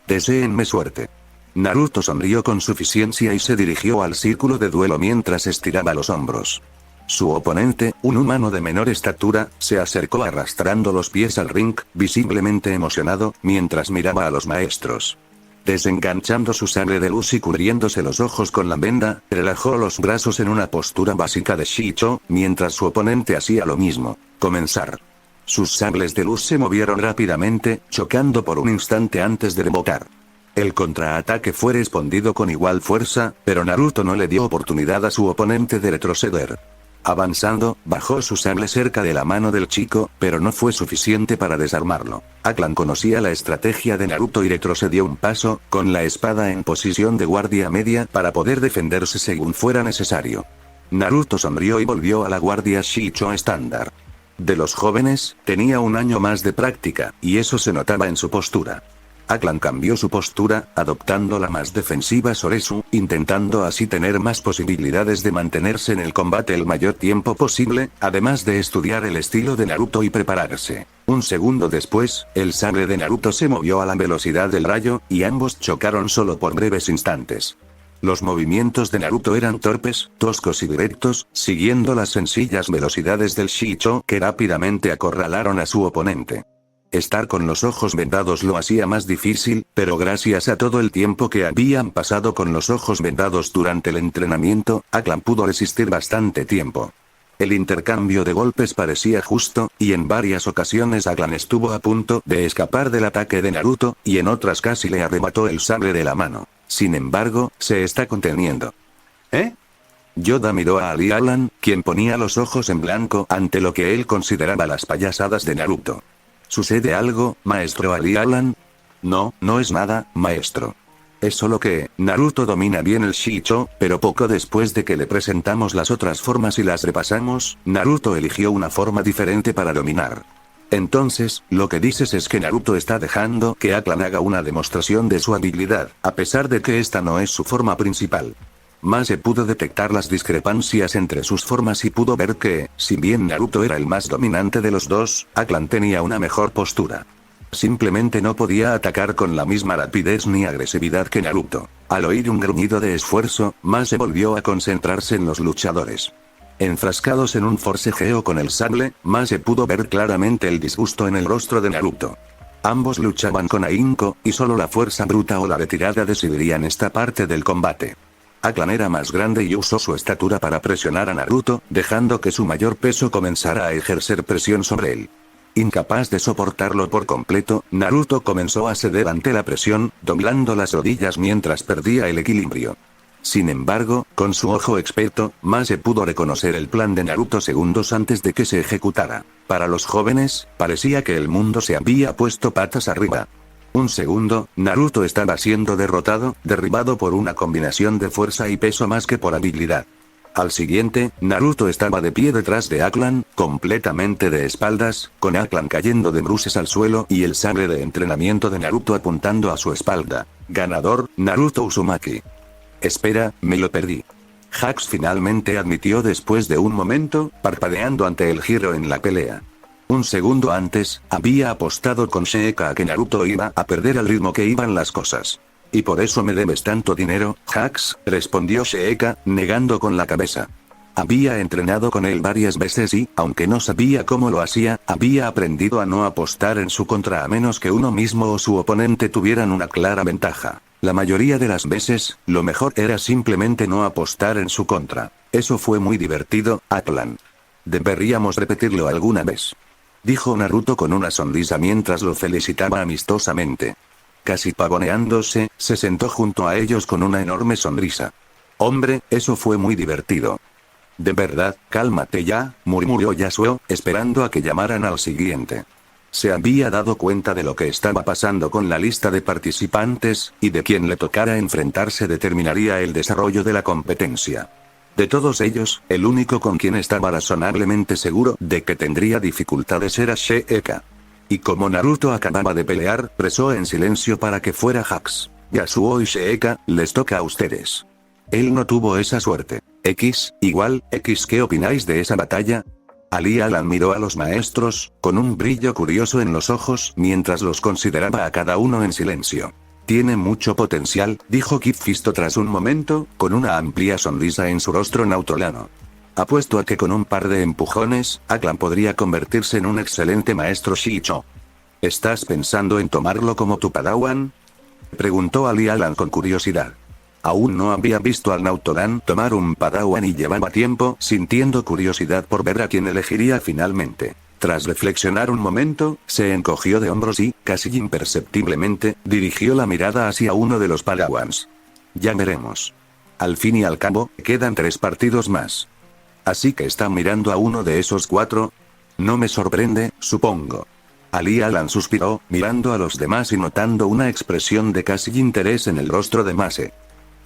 Deséenme suerte. Naruto sonrió con suficiencia y se dirigió al círculo de duelo mientras estiraba los hombros. Su oponente, un humano de menor estatura, se acercó arrastrando los pies al ring, visiblemente emocionado, mientras miraba a los maestros. Desenganchando su sable de luz y cubriéndose los ojos con la venda, relajó los brazos en una postura básica de Shicho, mientras su oponente hacía lo mismo. Comenzar. Sus sables de luz se movieron rápidamente, chocando por un instante antes de rebotar. El contraataque fue respondido con igual fuerza, pero Naruto no le dio oportunidad a su oponente de retroceder. Avanzando, bajó su sable cerca de la mano del chico, pero no fue suficiente para desarmarlo. Clan conocía la estrategia de Naruto y retrocedió un paso, con la espada en posición de guardia media para poder defenderse según fuera necesario. Naruto sonrió y volvió a la guardia Shicho estándar. De los jóvenes, tenía un año más de práctica, y eso se notaba en su postura. Clan cambió su postura, adoptando la más defensiva Soresu, intentando así tener más posibilidades de mantenerse en el combate el mayor tiempo posible, además de estudiar el estilo de Naruto y prepararse. Un segundo después, el sable de Naruto se movió a la velocidad del rayo, y ambos chocaron solo por breves instantes. Los movimientos de Naruto eran torpes, toscos y directos, siguiendo las sencillas velocidades del Shicho que rápidamente acorralaron a su oponente. Estar con los ojos vendados lo hacía más difícil, pero gracias a todo el tiempo que habían pasado con los ojos vendados durante el entrenamiento, Clan pudo resistir bastante tiempo. El intercambio de golpes parecía justo, y en varias ocasiones Clan estuvo a punto de escapar del ataque de Naruto, y en otras casi le arrebató el sable de la mano. Sin embargo, se está conteniendo. Yoda miró a Ali Alan, quien ponía los ojos en blanco ante lo que él consideraba las payasadas de Naruto. ¿Sucede algo, maestro Ali Alan? No, no es nada, maestro. Es solo que, Naruto domina bien el Shicho, pero poco después de que le presentamos las otras formas y las repasamos, Naruto eligió una forma diferente para dominar. Entonces, lo que dices es que Naruto está dejando que Clan haga una demostración de su habilidad, a pesar de que esta no es su forma principal. Mase pudo detectar las discrepancias entre sus formas y pudo ver que, si bien Naruto era el más dominante de los dos, Clan tenía una mejor postura. Simplemente no podía atacar con la misma rapidez ni agresividad que Naruto. Al oír un gruñido de esfuerzo, Mase volvió a concentrarse en los luchadores. Enfrascados en un forcejeo con el sable, Mase pudo ver claramente el disgusto en el rostro de Naruto. Ambos luchaban con ahínco, y solo la fuerza bruta o la retirada decidirían esta parte del combate. Clan era más grande y usó su estatura para presionar a Naruto, dejando que su mayor peso comenzara a ejercer presión sobre él. Incapaz de soportarlo por completo, Naruto comenzó a ceder ante la presión, doblando las rodillas mientras perdía el equilibrio. Sin embargo, con su ojo experto, Mase pudo reconocer el plan de Naruto segundos antes de que se ejecutara. Para los jóvenes, parecía que el mundo se había puesto patas arriba. Un segundo, Naruto estaba siendo derrotado, derribado por una combinación de fuerza y peso más que por habilidad. Al siguiente, Naruto estaba de pie detrás de Aklan, completamente de espaldas, con Aklan cayendo de bruces al suelo y el sable de entrenamiento de Naruto apuntando a su espalda. Ganador, Naruto Uzumaki. Espera, me lo perdí. Jax finalmente admitió después de un momento, parpadeando ante el giro en la pelea. Un segundo antes, había apostado con Sheeka a que Naruto iba a perder al ritmo que iban las cosas. ¿Y por eso me debes tanto dinero, Jax?, respondió Sheeka, negando con la cabeza. Había entrenado con él varias veces y, aunque no sabía cómo lo hacía, había aprendido a no apostar en su contra a menos que uno mismo o su oponente tuvieran una clara ventaja. La mayoría de las veces, lo mejor era simplemente no apostar en su contra. Eso fue muy divertido, Aklan. Deberíamos repetirlo alguna vez. Dijo Naruto con una sonrisa mientras lo felicitaba amistosamente. Casi pavoneándose, se sentó junto a ellos con una enorme sonrisa. Hombre, eso fue muy divertido. De verdad, cálmate ya, murmuró Yasuo, esperando a que llamaran al siguiente. Se había dado cuenta de lo que estaba pasando con la lista de participantes, y de quien le tocara enfrentarse determinaría el desarrollo de la competencia. De todos ellos, el único con quien estaba razonablemente seguro de que tendría dificultades era Sheeka. Y como Naruto acababa de pelear, rezó en silencio para que fuera Jax. Yasuo y Sheeka, les toca a ustedes. Él no tuvo esa suerte. X, ¿qué opináis de esa batalla? Ali Alan miró a los maestros, con un brillo curioso en los ojos, mientras los consideraba a cada uno en silencio. Tiene mucho potencial, dijo Kid Fisto tras un momento, con una amplia sonrisa en su rostro nautolano. Apuesto a que con un par de empujones, Aklan podría convertirse en un excelente maestro Shicho. ¿Estás pensando en tomarlo como tu padawan?, preguntó Ali Alan con curiosidad. Aún no había visto al Nautolán tomar un padawan y llevaba tiempo sintiendo curiosidad por ver a quién elegiría finalmente. Tras reflexionar un momento, se encogió de hombros y, casi imperceptiblemente, dirigió la mirada hacia uno de los padawans. Ya veremos. Al fin y al cabo, quedan 3 partidos más. Así que está mirando a uno de esos 4. No me sorprende, supongo. Ali Alan suspiró, mirando a los demás y notando una expresión de casi interés en el rostro de Mase.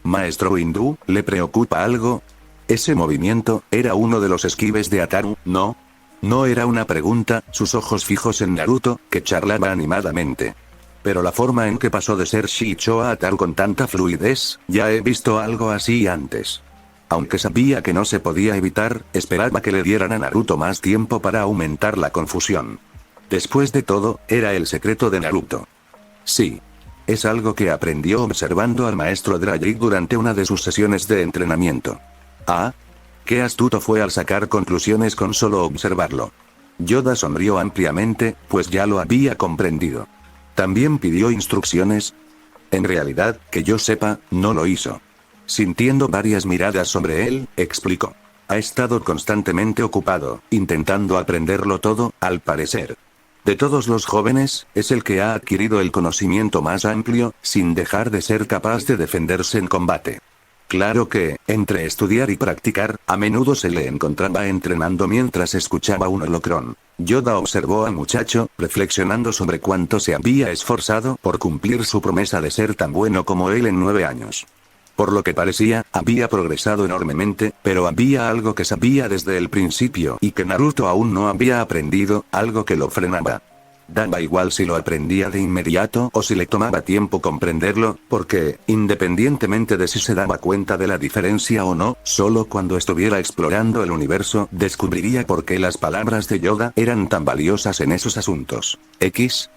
Maestro Hindú, ¿le preocupa algo? Ese movimiento, era uno de los esquives de Ataru, ¿no? No era una pregunta, sus ojos fijos en Naruto, que charlaba animadamente. Pero la forma en que pasó de ser Shicho a Ataru con tanta fluidez, ya he visto algo así antes. Aunque sabía que no se podía evitar, esperaba que le dieran a Naruto más tiempo para aumentar la confusión. Después de todo, era el secreto de Naruto. Sí. Es algo que aprendió observando al maestro Drajik durante una de sus sesiones de entrenamiento. Ah. Qué astuto fue al sacar conclusiones con solo observarlo. Yoda sonrió ampliamente, pues ya lo había comprendido. ¿También pidió instrucciones? En realidad, que yo sepa, no lo hizo. Sintiendo varias miradas sobre él, explicó. Ha estado constantemente ocupado, intentando aprenderlo todo, al parecer. De todos los jóvenes, es el que ha adquirido el conocimiento más amplio, sin dejar de ser capaz de defenderse en combate. Claro que, entre estudiar y practicar, a menudo se le encontraba entrenando mientras escuchaba un holocrón. Yoda observó al muchacho, reflexionando sobre cuánto se había esforzado por cumplir su promesa de ser tan bueno como él en 9 años. Por lo que parecía, había progresado enormemente, pero había algo que sabía desde el principio y que Naruto aún no había aprendido, algo que lo frenaba. Daba igual si lo aprendía de inmediato o si le tomaba tiempo comprenderlo, porque, independientemente de si se daba cuenta de la diferencia o no, solo cuando estuviera explorando el universo descubriría por qué las palabras de Yoda eran tan valiosas en esos asuntos. X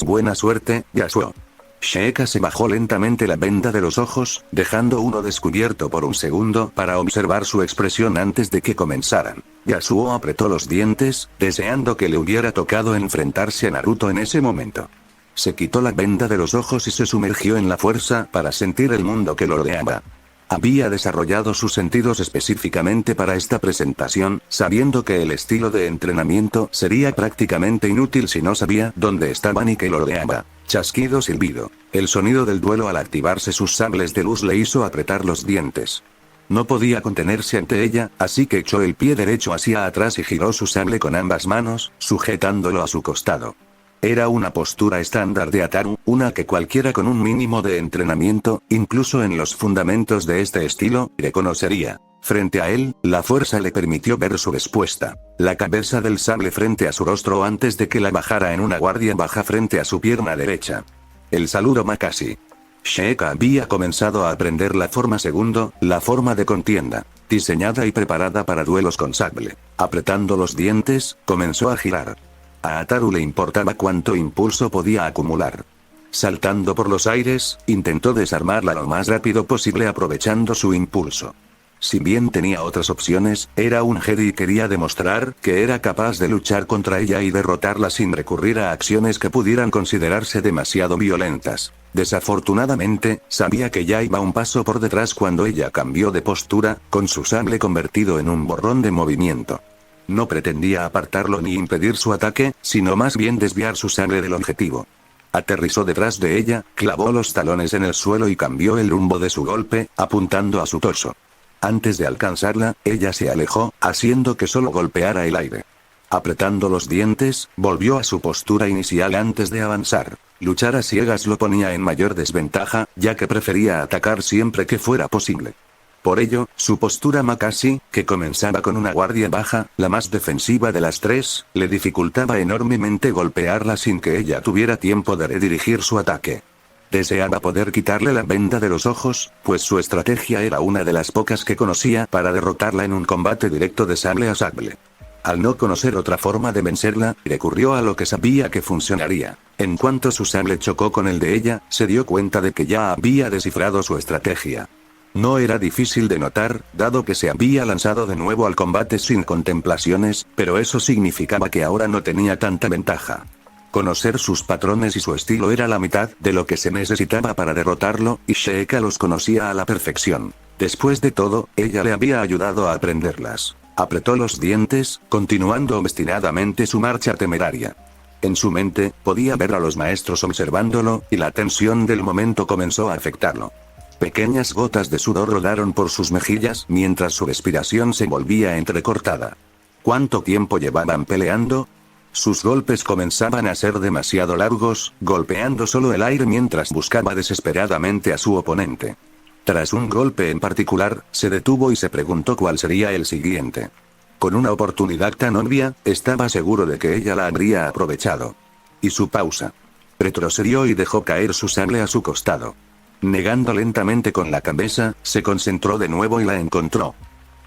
buena suerte, Yasuo. Sheeka se bajó lentamente la venda de los ojos, dejando uno descubierto por un segundo para observar su expresión antes de que comenzaran. Yasuo apretó los dientes, deseando que le hubiera tocado enfrentarse a Naruto en ese momento. Se quitó la venda de los ojos y se sumergió en la fuerza para sentir el mundo que lo rodeaba. Había desarrollado sus sentidos específicamente para esta presentación, sabiendo que el estilo de entrenamiento sería prácticamente inútil si no sabía dónde estaba ni qué lo rodeaba. Chasquido silbido. El sonido del duelo al activarse sus sables de luz le hizo apretar los dientes. No podía contenerse ante ella, así que echó el pie derecho hacia atrás y giró su sable con ambas manos, sujetándolo a su costado. Era una postura estándar de Ataru, una que cualquiera con un mínimo de entrenamiento, incluso en los fundamentos de este estilo, reconocería. Frente a él, la fuerza le permitió ver su respuesta. La cabeza del sable frente a su rostro antes de que la bajara en una guardia baja frente a su pierna derecha. El saludo Makashi. Sheikah había comenzado a aprender la forma segundo, la forma de contienda, diseñada y preparada para duelos con sable. Apretando los dientes, comenzó a girar. A Ataru le importaba cuánto impulso podía acumular. Saltando por los aires, intentó desarmarla lo más rápido posible aprovechando su impulso. Si bien tenía otras opciones, era un Jedi y quería demostrar que era capaz de luchar contra ella y derrotarla sin recurrir a acciones que pudieran considerarse demasiado violentas. Desafortunadamente, sabía que ya iba un paso por detrás cuando ella cambió de postura, con su sable convertido en un borrón de movimiento. No pretendía apartarlo ni impedir su ataque, sino más bien desviar su sable del objetivo. Aterrizó detrás de ella, clavó los talones en el suelo y cambió el rumbo de su golpe, apuntando a su torso. Antes de alcanzarla, ella se alejó, haciendo que solo golpeara el aire. Apretando los dientes, volvió a su postura inicial antes de avanzar. Luchar a ciegas lo ponía en mayor desventaja, ya que prefería atacar siempre que fuera posible. Por ello, su postura Makashi, que comenzaba con una guardia baja, la más defensiva de las tres, le dificultaba enormemente golpearla sin que ella tuviera tiempo de redirigir su ataque. Deseaba poder quitarle la venda de los ojos, pues su estrategia era una de las pocas que conocía para derrotarla en un combate directo de sable a sable. Al no conocer otra forma de vencerla, recurrió a lo que sabía que funcionaría. En cuanto su sable chocó con el de ella, se dio cuenta de que ya había descifrado su estrategia. No era difícil de notar, dado que se había lanzado de nuevo al combate sin contemplaciones, pero eso significaba que ahora no tenía tanta ventaja. Conocer sus patrones y su estilo era la mitad de lo que se necesitaba para derrotarlo, y Sheikah los conocía a la perfección. Después de todo, ella le había ayudado a aprenderlas. Apretó los dientes, continuando obstinadamente su marcha temeraria. En su mente, podía ver a los maestros observándolo, y la tensión del momento comenzó a afectarlo. Pequeñas gotas de sudor rodaron por sus mejillas mientras su respiración se volvía entrecortada. ¿Cuánto tiempo llevaban peleando? Sus golpes comenzaban a ser demasiado largos, golpeando solo el aire mientras buscaba desesperadamente a su oponente. Tras un golpe en particular, se detuvo y se preguntó cuál sería el siguiente. Con una oportunidad tan obvia, estaba seguro de que ella la habría aprovechado. Y su pausa. Retrocedió y dejó caer su sable a su costado. Negando lentamente con la cabeza, se concentró de nuevo y la encontró.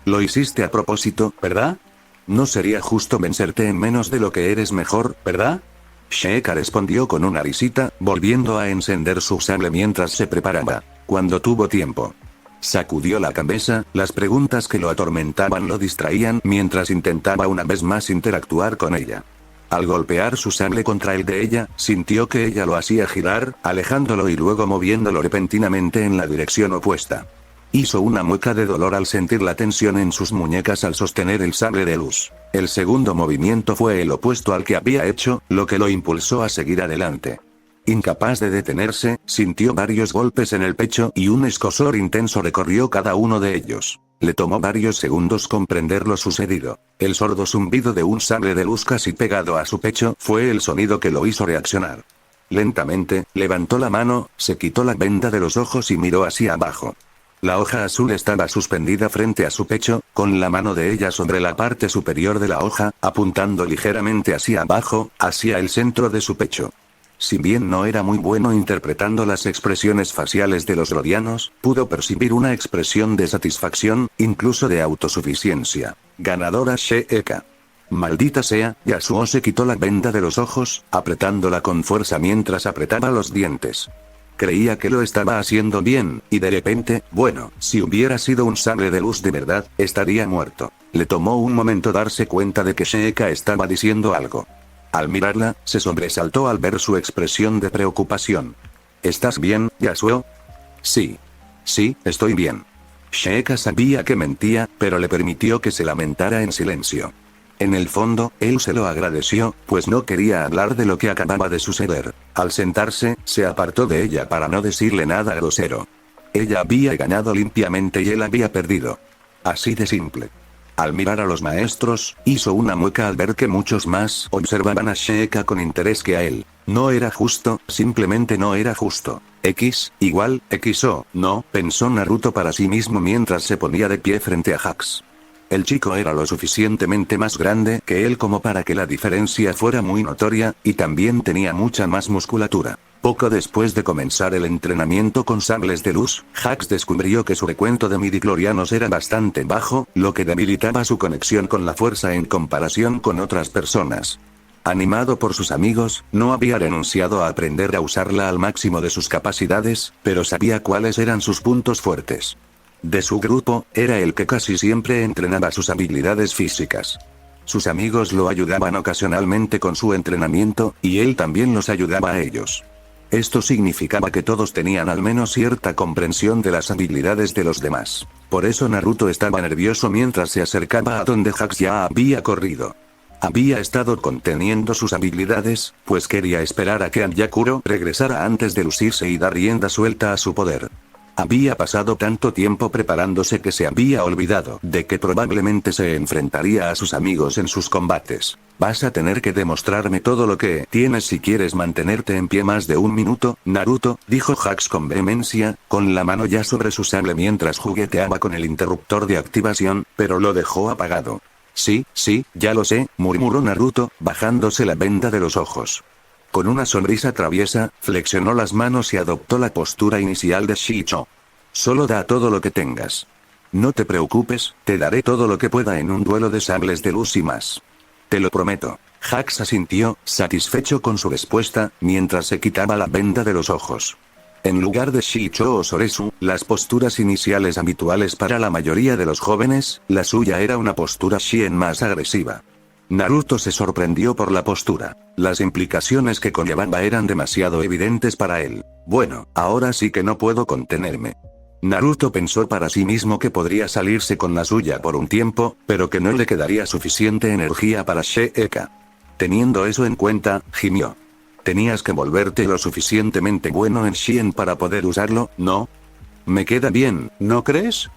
Lo hiciste a propósito, ¿verdad? No sería justo vencerte en menos de lo que eres mejor, ¿verdad? Sheikah respondió con una risita, volviendo a encender su sable mientras se preparaba. Cuando tuvo tiempo. Sacudió la cabeza, las preguntas que lo atormentaban lo distraían mientras intentaba una vez más interactuar con ella. Al golpear su sable contra el de ella, sintió que ella lo hacía girar, alejándolo y luego moviéndolo repentinamente en la dirección opuesta. Hizo una mueca de dolor al sentir la tensión en sus muñecas al sostener el sable de luz. El segundo movimiento fue el opuesto al que había hecho, lo que lo impulsó a seguir adelante. Incapaz de detenerse, sintió varios golpes en el pecho y un escozor intenso recorrió cada uno de ellos. Le tomó varios segundos comprender lo sucedido. El sordo zumbido de un sable de luz casi pegado a su pecho fue el sonido que lo hizo reaccionar. Lentamente, levantó la mano, se quitó la venda de los ojos y miró hacia abajo. La hoja azul estaba suspendida frente a su pecho, con la mano de ella sobre la parte superior de la hoja, apuntando ligeramente hacia abajo, hacia el centro de su pecho. Si bien no era muy bueno interpretando las expresiones faciales de los rodianos, pudo percibir una expresión de satisfacción, incluso de autosuficiencia. Ganadora Sheikah. Maldita sea, Yasuo se quitó la venda de los ojos, apretándola con fuerza mientras apretaba los dientes. Creía que lo estaba haciendo bien, y de repente, bueno, si hubiera sido un sable de luz de verdad, estaría muerto. Le tomó un momento darse cuenta de que Sheikah estaba diciendo algo. Al mirarla, se sobresaltó al ver su expresión de preocupación. ¿Estás bien, Yasuo? Sí. Sí, estoy bien. Sheikah sabía que mentía, pero le permitió que se lamentara en silencio. En el fondo, él se lo agradeció, pues no quería hablar de lo que acababa de suceder. Al sentarse, se apartó de ella para no decirle nada grosero. Ella había ganado limpiamente y él había perdido. Así de simple. Al mirar a los maestros, hizo una mueca al ver que muchos más observaban a Sheikah con interés que a él. No era justo, simplemente no era justo. X, igual, XO, no, pensó Naruto para sí mismo mientras se ponía de pie frente a Hux. El chico era lo suficientemente más grande que él como para que la diferencia fuera muy notoria, y también tenía mucha más musculatura. Poco después de comenzar el entrenamiento con sables de luz, Hux descubrió que su recuento de midichlorianos era bastante bajo, lo que debilitaba su conexión con la fuerza en comparación con otras personas. Animado por sus amigos, no había renunciado a aprender a usarla al máximo de sus capacidades, pero sabía cuáles eran sus puntos fuertes. De su grupo, era el que casi siempre entrenaba sus habilidades físicas. Sus amigos lo ayudaban ocasionalmente con su entrenamiento, y él también los ayudaba a ellos. Esto significaba que todos tenían al menos cierta comprensión de las habilidades de los demás. Por eso Naruto estaba nervioso mientras se acercaba a donde Hux ya había corrido. Había estado conteniendo sus habilidades, pues quería esperar a que Anjakuro regresara antes de lucirse y dar rienda suelta a su poder. Había pasado tanto tiempo preparándose que se había olvidado de que probablemente se enfrentaría a sus amigos en sus combates. Vas a tener que demostrarme todo lo que tienes si quieres mantenerte en pie más de un minuto, Naruto, dijo Hux con vehemencia, con la mano ya sobre su sable mientras jugueteaba con el interruptor de activación, pero lo dejó apagado. Sí, ya lo sé, murmuró Naruto, bajándose la venda de los ojos. Con una sonrisa traviesa, flexionó las manos y adoptó la postura inicial de Shicho. Solo da todo lo que tengas. No te preocupes, te daré todo lo que pueda en un duelo de sables de luz y más. Te lo prometo. Hux asintió, satisfecho con su respuesta, mientras se quitaba la venda de los ojos. En lugar de Shicho o Soresu, las posturas iniciales habituales para la mayoría de los jóvenes, la suya era una postura Shien más agresiva. Naruto se sorprendió por la postura. Las implicaciones que conllevaba eran demasiado evidentes para él. Bueno, ahora sí que no puedo contenerme. Naruto pensó para sí mismo que podría salirse con la suya por un tiempo, pero que no le quedaría suficiente energía para Sheeka. Teniendo eso en cuenta, gimió. Tenías que volverte lo suficientemente bueno en Shien para poder usarlo, ¿no? Me queda bien, ¿no crees?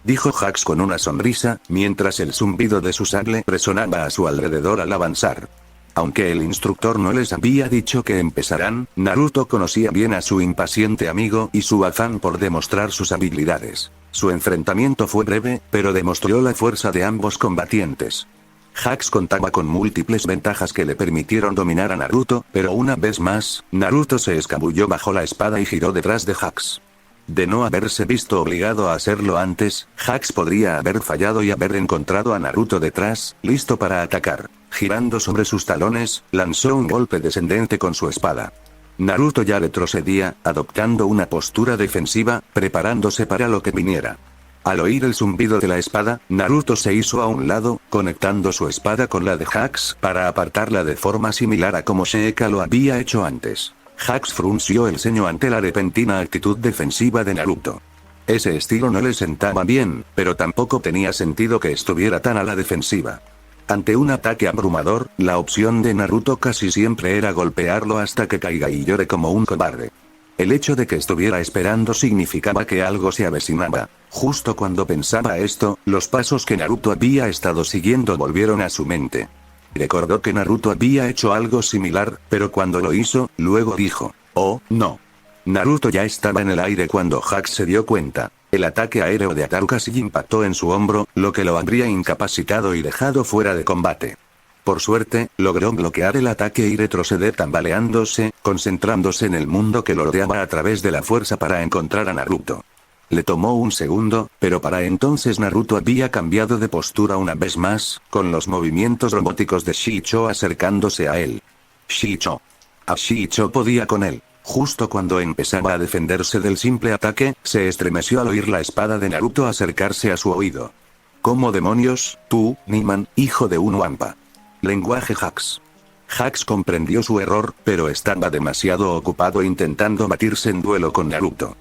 Dijo Hux con una sonrisa, mientras el zumbido de su sable resonaba a su alrededor al avanzar. Aunque el instructor no les había dicho que empezarán, Naruto conocía bien a su impaciente amigo y su afán por demostrar sus habilidades. Su enfrentamiento fue breve, pero demostró la fuerza de ambos combatientes. Hux contaba con múltiples ventajas que le permitieron dominar a Naruto, pero una vez más, Naruto se escabulló bajo la espada y giró detrás de Hux. De no haberse visto obligado a hacerlo antes, Hux podría haber fallado y haber encontrado a Naruto detrás, listo para atacar. Girando sobre sus talones, lanzó un golpe descendente con su espada. Naruto ya retrocedía, adoptando una postura defensiva, preparándose para lo que viniera. Al oír el zumbido de la espada, Naruto se hizo a un lado, conectando su espada con la de Hux para apartarla de forma similar a como Sheeka lo había hecho antes. Hux frunció el ceño ante la repentina actitud defensiva de Naruto. Ese estilo no le sentaba bien, pero tampoco tenía sentido que estuviera tan a la defensiva. Ante un ataque abrumador, la opción de Naruto casi siempre era golpearlo hasta que caiga y llore como un cobarde. El hecho de que estuviera esperando significaba que algo se avecinaba. Justo cuando pensaba esto, los pasos que Naruto había estado siguiendo volvieron a su mente. Recordó que Naruto había hecho algo similar, pero cuando lo hizo, luego dijo, «Oh, no». Naruto ya estaba en el aire cuando Hux se dio cuenta. El ataque aéreo de Ataru casi impactó en su hombro, lo que lo habría incapacitado y dejado fuera de combate. Por suerte, logró bloquear el ataque y retroceder tambaleándose, concentrándose en el mundo que lo rodeaba a través de la fuerza para encontrar a Naruto. Le tomó un segundo, pero para entonces Naruto había cambiado de postura una vez más, con los movimientos robóticos de Shicho acercándose a él. Shicho. A Shicho podía con él. Justo cuando empezaba a defenderse del simple ataque, se estremeció al oír la espada de Naruto acercarse a su oído. ¿Cómo demonios, tú, Niman, hijo de un Wampa? Lenguaje Hux. Hux comprendió su error, pero estaba demasiado ocupado intentando batirse en duelo con Naruto.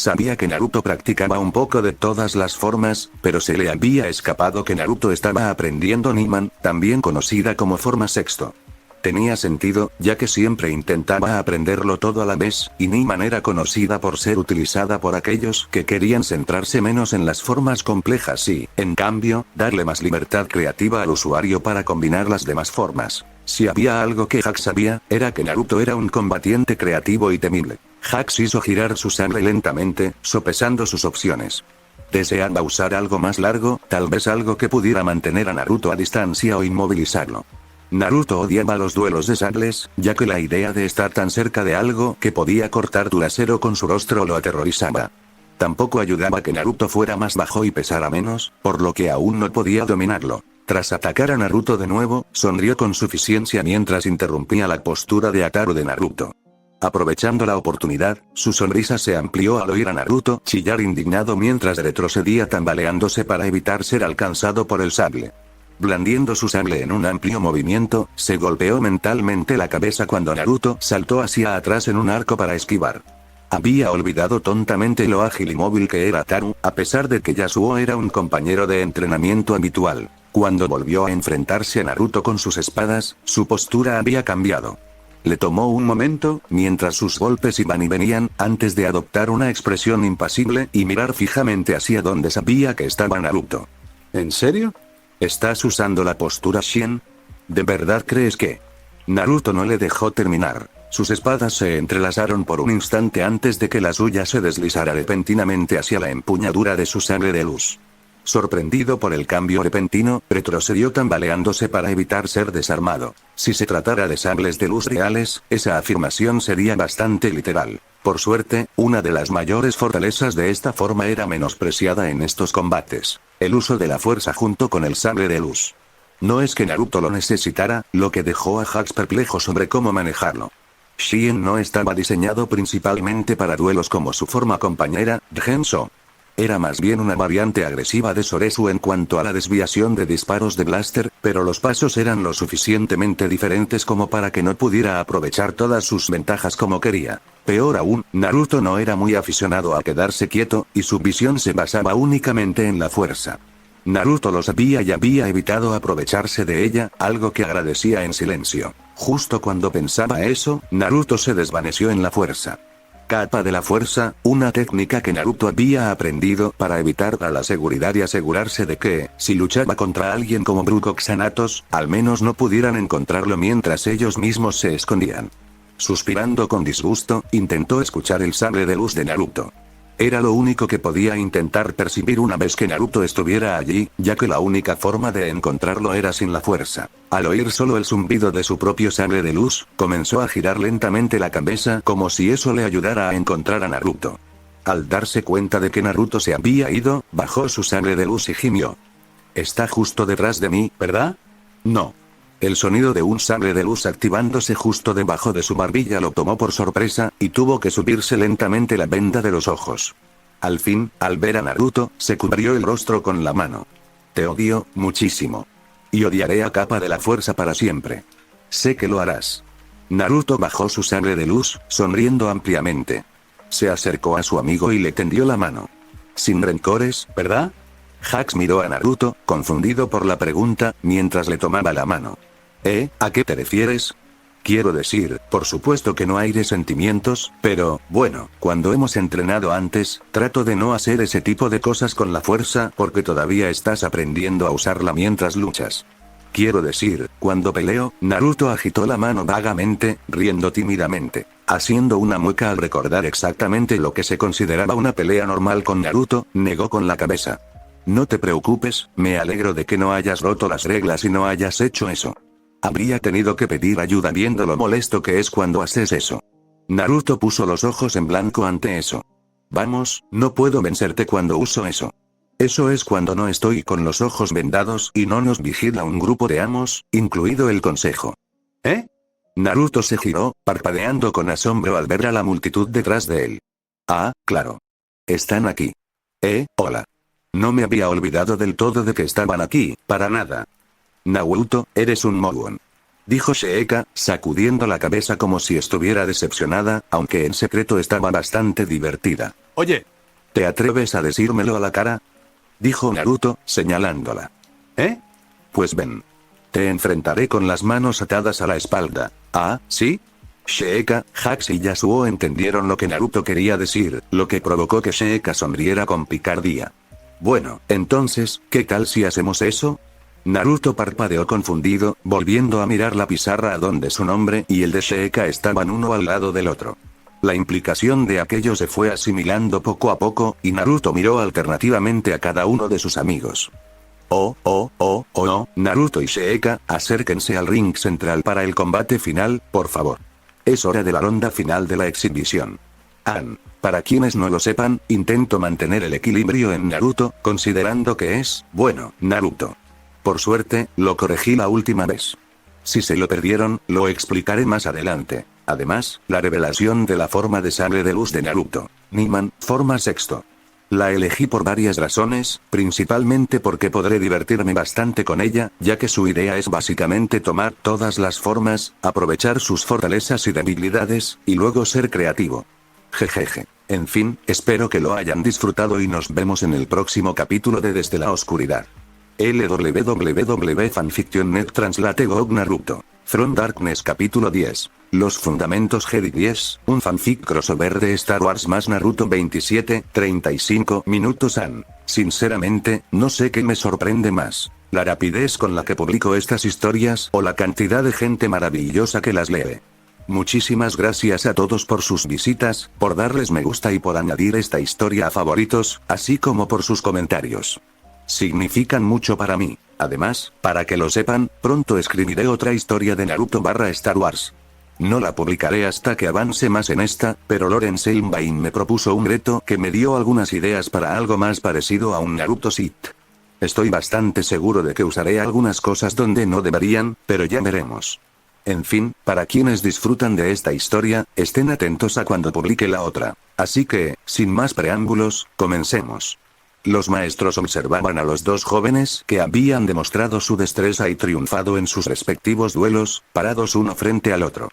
Sabía que Naruto practicaba un poco de todas las formas, pero se le había escapado que Naruto estaba aprendiendo Niman, también conocida como forma sexto. Tenía sentido, ya que siempre intentaba aprenderlo todo a la vez, y Niman era conocida por ser utilizada por aquellos que querían centrarse menos en las formas complejas y, en cambio, darle más libertad creativa al usuario para combinar las demás formas. Si había algo que Hux sabía, era que Naruto era un combatiente creativo y temible. Jax hizo girar su sable lentamente, sopesando sus opciones. Deseaba usar algo más largo, tal vez algo que pudiera mantener a Naruto a distancia o inmovilizarlo. Naruto odiaba los duelos de sables, ya que la idea de estar tan cerca de algo que podía cortar tu acero con su rostro lo aterrorizaba. Tampoco ayudaba que Naruto fuera más bajo y pesara menos, por lo que aún no podía dominarlo. Tras atacar a Naruto de nuevo, sonrió con suficiencia mientras interrumpía la postura de Ataru de Naruto. Aprovechando la oportunidad, su sonrisa se amplió al oír a Naruto chillar indignado mientras retrocedía tambaleándose para evitar ser alcanzado por el sable. Blandiendo su sable en un amplio movimiento, se golpeó mentalmente la cabeza cuando Naruto saltó hacia atrás en un arco para esquivar. Había olvidado tontamente lo ágil y móvil que era Ataru, a pesar de que Yasuo era un compañero de entrenamiento habitual. Cuando volvió a enfrentarse a Naruto con sus espadas, su postura había cambiado. Le tomó un momento, mientras sus golpes iban y venían, antes de adoptar una expresión impasible y mirar fijamente hacia donde sabía que estaba Naruto. ¿En serio? ¿Estás usando la postura Shien? ¿De verdad crees que...? Naruto no le dejó terminar. Sus espadas se entrelazaron por un instante antes de que la suya se deslizara repentinamente hacia la empuñadura de su sable de luz. Sorprendido por el cambio repentino, retrocedió tambaleándose para evitar ser desarmado. Si se tratara de sables de luz reales, esa afirmación sería bastante literal. Por suerte, una de las mayores fortalezas de esta forma era menospreciada en estos combates: el uso de la fuerza junto con el sable de luz. No es que Naruto lo necesitara, lo que dejó a Jax perplejo sobre cómo manejarlo. Shien no estaba diseñado principalmente para duelos como su forma compañera, Genso. Era más bien una variante agresiva de Soresu en cuanto a la desviación de disparos de blaster, pero los pasos eran lo suficientemente diferentes como para que no pudiera aprovechar todas sus ventajas como quería. Peor aún, Naruto no era muy aficionado a quedarse quieto, y su visión se basaba únicamente en la fuerza. Naruto lo sabía y había evitado aprovecharse de ella, algo que agradecía en silencio. Justo cuando pensaba eso, Naruto se desvaneció en la fuerza. Capa de la fuerza, una técnica que Naruto había aprendido para evitar a la seguridad y asegurarse de que, si luchaba contra alguien como Bruco Xanatos, al menos no pudieran encontrarlo mientras ellos mismos se escondían. Suspirando con disgusto, intentó escuchar el sable de luz de Naruto. Era lo único que podía intentar percibir una vez que Naruto estuviera allí, ya que la única forma de encontrarlo era sin la fuerza. Al oír solo el zumbido de su propio sable de luz, comenzó a girar lentamente la cabeza como si eso le ayudara a encontrar a Naruto. Al darse cuenta de que Naruto se había ido, bajó su sable de luz y gimió. «Está justo detrás de mí, ¿verdad?» «No». El sonido de un sable de luz activándose justo debajo de su barbilla lo tomó por sorpresa, y tuvo que subirse lentamente la venda de los ojos. Al fin, al ver a Naruto, se cubrió el rostro con la mano. «Te odio, muchísimo. Y odiaré a Capa de la Fuerza para siempre. Sé que lo harás». Naruto bajó su sable de luz, sonriendo ampliamente. Se acercó a su amigo y le tendió la mano. «Sin rencores, ¿verdad?» Jax miró a Naruto, confundido por la pregunta, mientras le tomaba la mano. ¿A qué te refieres? Quiero decir, por supuesto que no hay resentimientos, pero, bueno, cuando hemos entrenado antes, trato de no hacer ese tipo de cosas con la fuerza porque todavía estás aprendiendo a usarla mientras luchas. Quiero decir, cuando peleo, Naruto agitó la mano vagamente, riendo tímidamente, haciendo una mueca al recordar exactamente lo que se consideraba una pelea normal con Naruto, negó con la cabeza. No te preocupes, me alegro de que no hayas roto las reglas y no hayas hecho eso. Habría tenido que pedir ayuda viendo lo molesto que es cuando haces eso. Naruto puso los ojos en blanco ante eso. Vamos, no puedo vencerte cuando uso eso. Eso es cuando no estoy con los ojos vendados y no nos vigila un grupo de amos, incluido el consejo. ¿Eh? Naruto se giró, parpadeando con asombro al ver a la multitud detrás de él. Ah, claro. Están aquí. Hola. No me había olvidado del todo de que estaban aquí, para nada. Naruto, eres un mogón. Dijo Sheeka, sacudiendo la cabeza como si estuviera decepcionada, aunque en secreto estaba bastante divertida. Oye, ¿te atreves a decírmelo a la cara? Dijo Naruto, señalándola. Pues ven. Te enfrentaré con las manos atadas a la espalda. ¿Ah, sí? Sheeka, Jax y Yasuo entendieron lo que Naruto quería decir, lo que provocó que Sheeka sonriera con picardía. Bueno, entonces, ¿qué tal si hacemos eso? Naruto parpadeó confundido, volviendo a mirar la pizarra a donde su nombre y el de Sheeka estaban uno al lado del otro. La implicación de aquello se fue asimilando poco a poco, y Naruto miró alternativamente a cada uno de sus amigos. Oh, Naruto y Sheikah, acérquense al ring central para el combate final, por favor. Es hora de la ronda final de la exhibición. Para quienes no lo sepan, intento mantener el equilibrio en Naruto, considerando que es, bueno, Naruto. Por suerte, lo corregí la última vez. Si se lo perdieron, lo explicaré más adelante. Además, la revelación de la forma de sable de luz de Naruto. Niman, forma sexto. La elegí por varias razones, principalmente porque podré divertirme bastante con ella, ya que su idea es básicamente tomar todas las formas, aprovechar sus fortalezas y debilidades, y luego ser creativo. Jejeje. En fin, espero que lo hayan disfrutado y nos vemos en el próximo capítulo de Desde la Oscuridad. www.fanfiction.net Translate GOG Naruto. From Darkness capítulo 10. Los Fundamentos Jedi 10, un fanfic crossover de Star Wars más Naruto 27, 35 minutos Sinceramente, no sé qué me sorprende más. La rapidez con la que publico estas historias o la cantidad de gente maravillosa que las lee. Muchísimas gracias a todos por sus visitas, por darles me gusta y por añadir esta historia a favoritos, así como por sus comentarios. Significan mucho para mí. Además, para que lo sepan, pronto escribiré otra historia de Naruto / Star Wars. No la publicaré hasta que avance más en esta, pero Lawrence Elmbain me propuso un reto que me dio algunas ideas para algo más parecido a un Naruto Sith. Estoy bastante seguro de que usaré algunas cosas donde no deberían, pero ya veremos. En fin, para quienes disfrutan de esta historia, estén atentos a cuando publique la otra. Así que, sin más preámbulos, comencemos. Los maestros observaban a los dos jóvenes que habían demostrado su destreza y triunfado en sus respectivos duelos, parados uno frente al otro.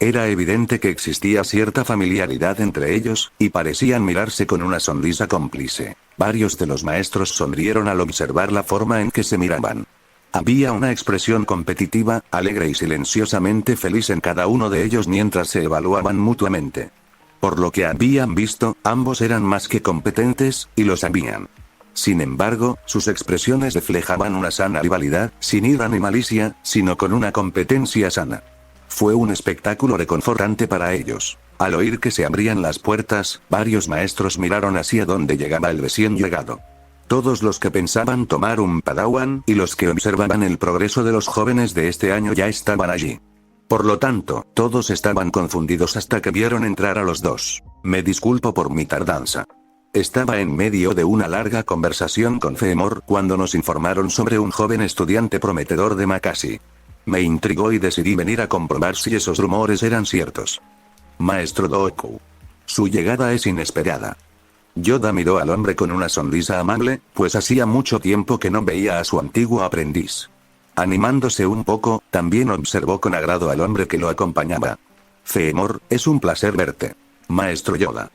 Era evidente que existía cierta familiaridad entre ellos, y parecían mirarse con una sonrisa cómplice. Varios de los maestros sonrieron al observar la forma en que se miraban. Había una expresión competitiva, alegre y silenciosamente feliz en cada uno de ellos mientras se evaluaban mutuamente. Por lo que habían visto, ambos eran más que competentes, y lo sabían. Sin embargo, sus expresiones reflejaban una sana rivalidad, sin ira ni malicia, sino con una competencia sana. Fue un espectáculo reconfortante para ellos. Al oír que se abrían las puertas, varios maestros miraron hacia donde llegaba el recién llegado. Todos los que pensaban tomar un Padawan y los que observaban el progreso de los jóvenes de este año ya estaban allí. Por lo tanto, todos estaban confundidos hasta que vieron entrar a los dos. Me disculpo por mi tardanza. Estaba en medio de una larga conversación con Feemor cuando nos informaron sobre un joven estudiante prometedor de Makashi. Me intrigó y decidí venir a comprobar si esos rumores eran ciertos. Maestro Doku. Su llegada es inesperada. Yoda miró al hombre con una sonrisa amable, pues hacía mucho tiempo que no veía a su antiguo aprendiz. Animándose un poco, también observó con agrado al hombre que lo acompañaba. Feemor, es un placer verte. Maestro Yoda.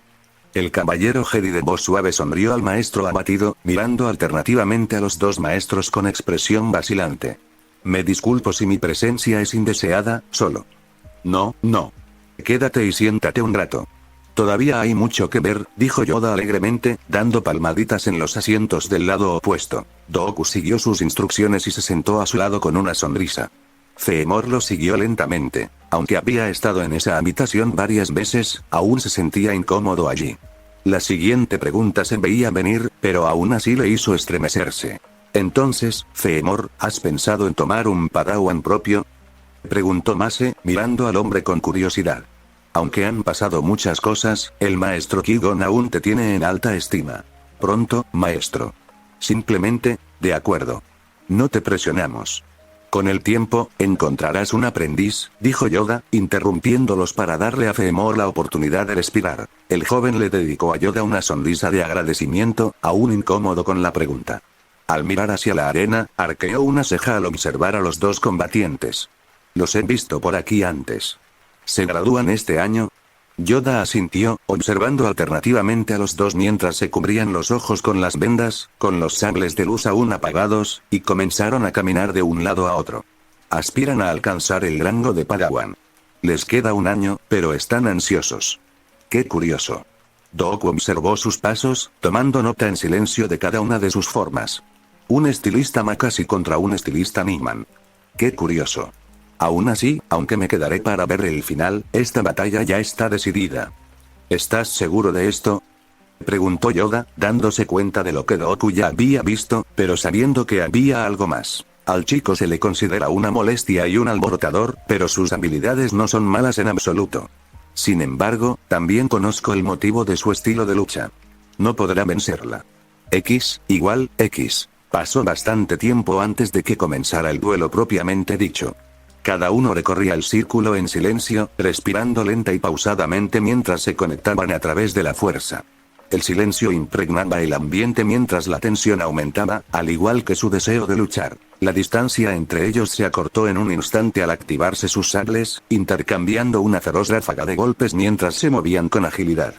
El caballero Jedi de voz suave sonrió al maestro abatido, mirando alternativamente a los dos maestros con expresión vacilante. Me disculpo si mi presencia es indeseada, solo. No. Quédate y siéntate un rato. Todavía hay mucho que ver, dijo Yoda alegremente, dando palmaditas en los asientos del lado opuesto. Doku siguió sus instrucciones y se sentó a su lado con una sonrisa. Feemor lo siguió lentamente. Aunque había estado en esa habitación varias veces, aún se sentía incómodo allí. La siguiente pregunta se veía venir, pero aún así le hizo estremecerse. Entonces, Feemor, ¿has pensado en tomar un Padawan propio? Preguntó Mase, mirando al hombre con curiosidad. Aunque han pasado muchas cosas, el maestro Qui-Gon aún te tiene en alta estima. Pronto, maestro. Simplemente, de acuerdo. No te presionamos. Con el tiempo, encontrarás un aprendiz, dijo Yoda, interrumpiéndolos para darle a Feemor la oportunidad de respirar. El joven le dedicó a Yoda una sonrisa de agradecimiento, aún incómodo con la pregunta. Al mirar hacia la arena, arqueó una ceja al observar a los dos combatientes. Los he visto por aquí antes. ¿Se gradúan este año? Yoda asintió, observando alternativamente a los dos mientras se cubrían los ojos con las vendas, con los sables de luz aún apagados, y comenzaron a caminar de un lado a otro. Aspiran a alcanzar el rango de Padawan. Les queda un año, pero están ansiosos. Qué curioso. Doku observó sus pasos, tomando nota en silencio de cada una de sus formas. Un estilista Makashi contra un estilista Niman. Qué curioso. Aún así, aunque me quedaré para ver el final, esta batalla ya está decidida. ¿Estás seguro de esto?, preguntó Yoda, dándose cuenta de lo que Goku ya había visto, pero sabiendo que había algo más. Al chico se le considera una molestia y un alborotador, pero sus habilidades no son malas en absoluto. Sin embargo, también conozco el motivo de su estilo de lucha. No podrá vencerla. X igual X. Pasó bastante tiempo antes de que comenzara el duelo propiamente dicho. Cada uno recorría el círculo en silencio, respirando lenta y pausadamente mientras se conectaban a través de la fuerza. El silencio impregnaba el ambiente mientras la tensión aumentaba, al igual que su deseo de luchar. La distancia entre ellos se acortó en un instante al activarse sus sables, intercambiando una feroz ráfaga de golpes mientras se movían con agilidad.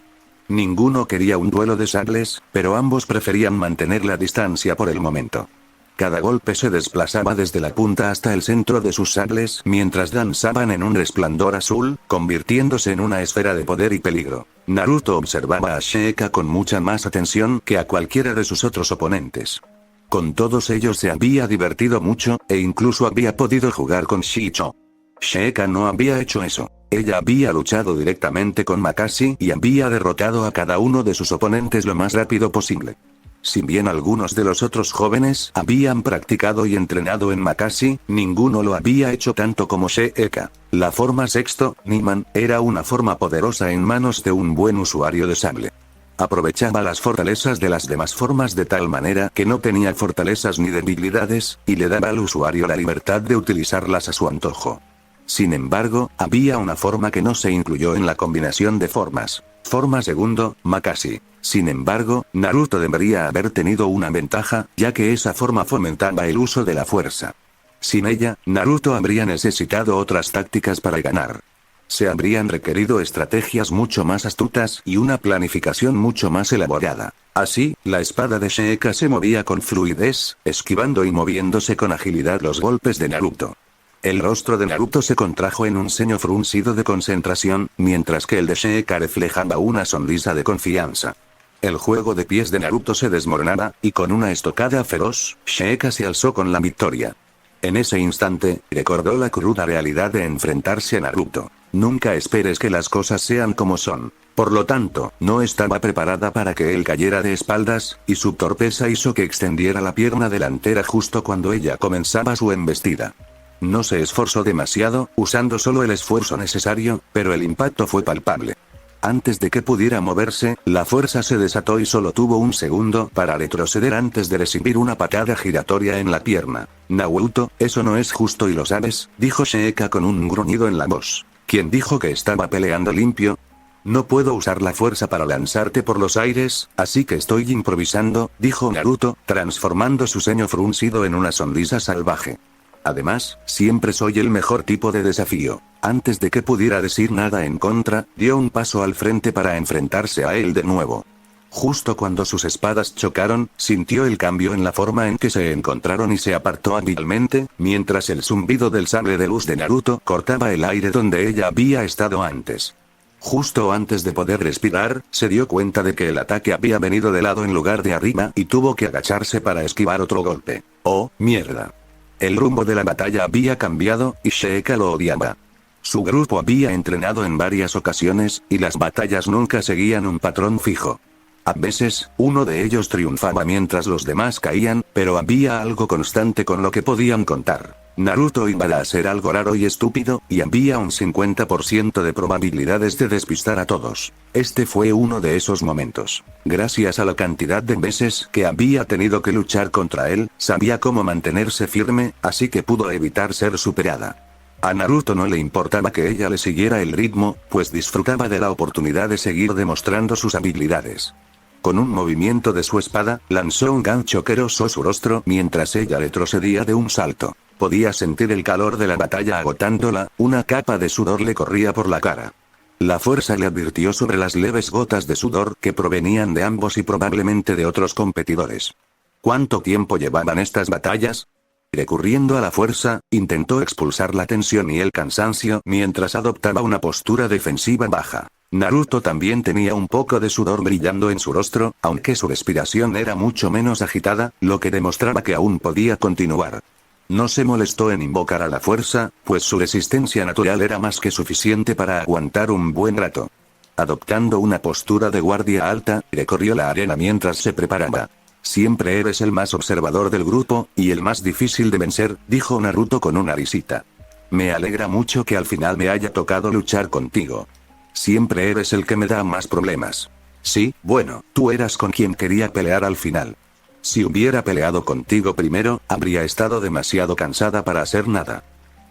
Ninguno quería un duelo de sables, pero ambos preferían mantener la distancia por el momento. Cada golpe se desplazaba desde la punta hasta el centro de sus sables mientras danzaban en un resplandor azul, convirtiéndose en una esfera de poder y peligro. Naruto observaba a Sheikah con mucha más atención que a cualquiera de sus otros oponentes. Con todos ellos se había divertido mucho, e incluso había podido jugar con Shicho. Sheikah no había hecho eso. Ella había luchado directamente con Makashi y había derrotado a cada uno de sus oponentes lo más rápido posible. Si bien algunos de los otros jóvenes habían practicado y entrenado en Makashi, ninguno lo había hecho tanto como Sheikah. La forma sexto, Niman, era una forma poderosa en manos de un buen usuario de sable. Aprovechaba las fortalezas de las demás formas de tal manera que no tenía fortalezas ni debilidades, y le daba al usuario la libertad de utilizarlas a su antojo. Sin embargo, había una forma que no se incluyó en la combinación de formas. Forma segundo, Makashi. Sin embargo, Naruto debería haber tenido una ventaja, ya que esa forma fomentaba el uso de la fuerza. Sin ella, Naruto habría necesitado otras tácticas para ganar. Se habrían requerido estrategias mucho más astutas y una planificación mucho más elaborada. Así, la espada de Sheikah se movía con fluidez, esquivando y moviéndose con agilidad los golpes de Naruto. El rostro de Naruto se contrajo en un ceño fruncido de concentración, mientras que el de Sheikah reflejaba una sonrisa de confianza. El juego de pies de Naruto se desmoronaba, y con una estocada feroz, Sheikah se alzó con la victoria. En ese instante, recordó la cruda realidad de enfrentarse a Naruto. Nunca esperes que las cosas sean como son. Por lo tanto, no estaba preparada para que él cayera de espaldas, y su torpeza hizo que extendiera la pierna delantera justo cuando ella comenzaba su embestida. No se esforzó demasiado, usando solo el esfuerzo necesario, pero el impacto fue palpable. Antes de que pudiera moverse, la fuerza se desató y solo tuvo un segundo para retroceder antes de recibir una patada giratoria en la pierna. Naruto, eso no es justo y lo sabes, dijo Sheikah con un gruñido en la voz. ¿Quién dijo que estaba peleando limpio? No puedo usar la fuerza para lanzarte por los aires, así que estoy improvisando, dijo Naruto, transformando su ceño fruncido en una sonrisa salvaje. Además, siempre soy el mejor tipo de desafío. Antes de que pudiera decir nada en contra, dio un paso al frente para enfrentarse a él de nuevo. Justo cuando sus espadas chocaron, sintió el cambio en la forma en que se encontraron y se apartó hábilmente, mientras el zumbido del sable de luz de Naruto cortaba el aire donde ella había estado antes. Justo antes de poder respirar, se dio cuenta de que el ataque había venido de lado en lugar de arriba y tuvo que agacharse para esquivar otro golpe. ¡Oh, mierda! El rumbo de la batalla había cambiado, y Sheikah lo odiaba. Su grupo había entrenado en varias ocasiones, y las batallas nunca seguían un patrón fijo. A veces, uno de ellos triunfaba mientras los demás caían, pero había algo constante con lo que podían contar. Naruto iba a hacer algo raro y estúpido, y había un 50% de probabilidades de despistar a todos. Este fue uno de esos momentos. Gracias a la cantidad de veces que había tenido que luchar contra él, sabía cómo mantenerse firme, así que pudo evitar ser superada. A Naruto no le importaba que ella le siguiera el ritmo, pues disfrutaba de la oportunidad de seguir demostrando sus habilidades. Con un movimiento de su espada, lanzó un gancho que rozó su rostro mientras ella retrocedía de un salto. Podía sentir el calor de la batalla agotándola, una capa de sudor le corría por la cara. La fuerza le advirtió sobre las leves gotas de sudor que provenían de ambos y probablemente de otros competidores. ¿Cuánto tiempo llevaban estas batallas? Recurriendo a la fuerza, intentó expulsar la tensión y el cansancio mientras adoptaba una postura defensiva baja. Naruto también tenía un poco de sudor brillando en su rostro, aunque su respiración era mucho menos agitada, lo que demostraba que aún podía continuar. No se molestó en invocar a la fuerza, pues su resistencia natural era más que suficiente para aguantar un buen rato. adoptando una postura de guardia alta, recorrió la arena mientras se preparaba. Siempre eres el más observador del grupo, y el más difícil de vencer, dijo Naruto con una risita. Me alegra mucho que al final me haya tocado luchar contigo. Siempre eres el que me da más problemas. Sí, bueno, tú eras con quien quería pelear al final. Si hubiera peleado contigo primero, habría estado demasiado cansada para hacer nada.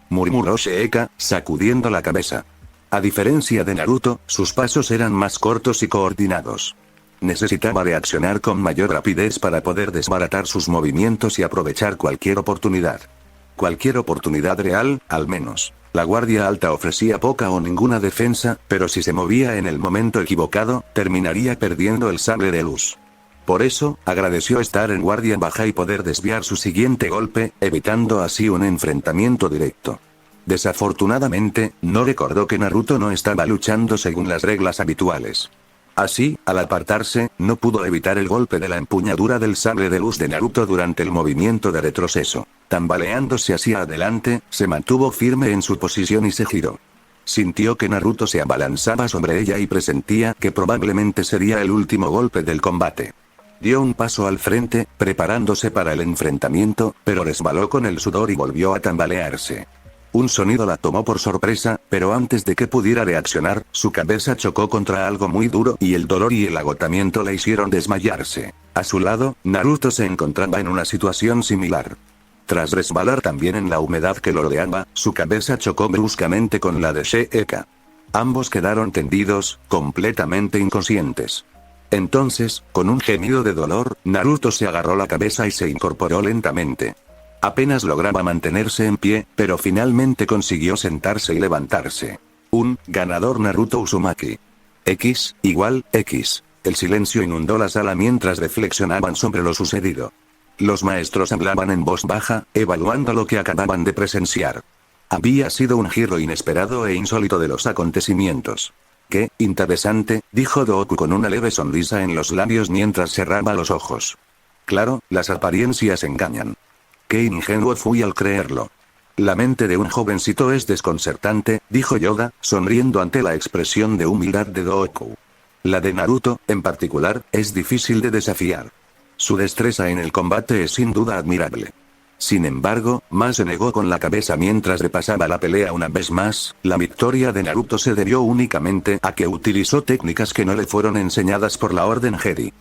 Murmuró Sheikah, sacudiendo la cabeza. A diferencia de Naruto, sus pasos eran más cortos y coordinados. Necesitaba reaccionar con mayor rapidez para poder desbaratar sus movimientos y aprovechar cualquier oportunidad. Cualquier oportunidad real, al menos. La guardia alta ofrecía poca o ninguna defensa, pero si se movía en el momento equivocado, terminaría perdiendo el sable de luz. Por eso, agradeció estar en guardia baja y poder desviar su siguiente golpe, evitando así un enfrentamiento directo. Desafortunadamente, no recordó que Naruto no estaba luchando según las reglas habituales. Así, al apartarse, no pudo evitar el golpe de la empuñadura del sable de luz de Naruto durante el movimiento de retroceso. Tambaleándose hacia adelante, se mantuvo firme en su posición y se giró. Sintió que Naruto se abalanzaba sobre ella y presentía que probablemente sería el último golpe del combate. Dio un paso al frente, preparándose para el enfrentamiento, pero resbaló con el sudor y volvió a tambalearse. Un sonido la tomó por sorpresa, pero antes de que pudiera reaccionar, su cabeza chocó contra algo muy duro y el dolor y el agotamiento le hicieron desmayarse. A su lado, Naruto se encontraba en una situación similar. Tras resbalar también en la humedad que lo rodeaba, su cabeza chocó bruscamente con la de Sheikah. Ambos quedaron tendidos, completamente inconscientes. Entonces, con un gemido de dolor, Naruto se agarró la cabeza y se incorporó lentamente. Apenas lograba mantenerse en pie, pero finalmente consiguió sentarse y levantarse. Un ganador Naruto Uzumaki. X, igual, X. El silencio inundó la sala mientras reflexionaban sobre lo sucedido. Los maestros hablaban en voz baja, evaluando lo que acababan de presenciar. Había sido un giro inesperado e insólito de los acontecimientos. «Qué interesante», dijo Doku con una leve sonrisa en los labios mientras cerraba los ojos. Claro, las apariencias engañan. Qué ingenuo fui al creerlo. La mente de un jovencito es desconcertante, dijo Yoda, sonriendo ante la expresión de humildad de Doku. La de Naruto, en particular, es difícil de desafiar. Su destreza en el combate es sin duda admirable. Sin embargo, Ma se negó con la cabeza mientras repasaba la pelea una vez más. La victoria de Naruto se debió únicamente a que utilizó técnicas que no le fueron enseñadas por la Orden Jedi.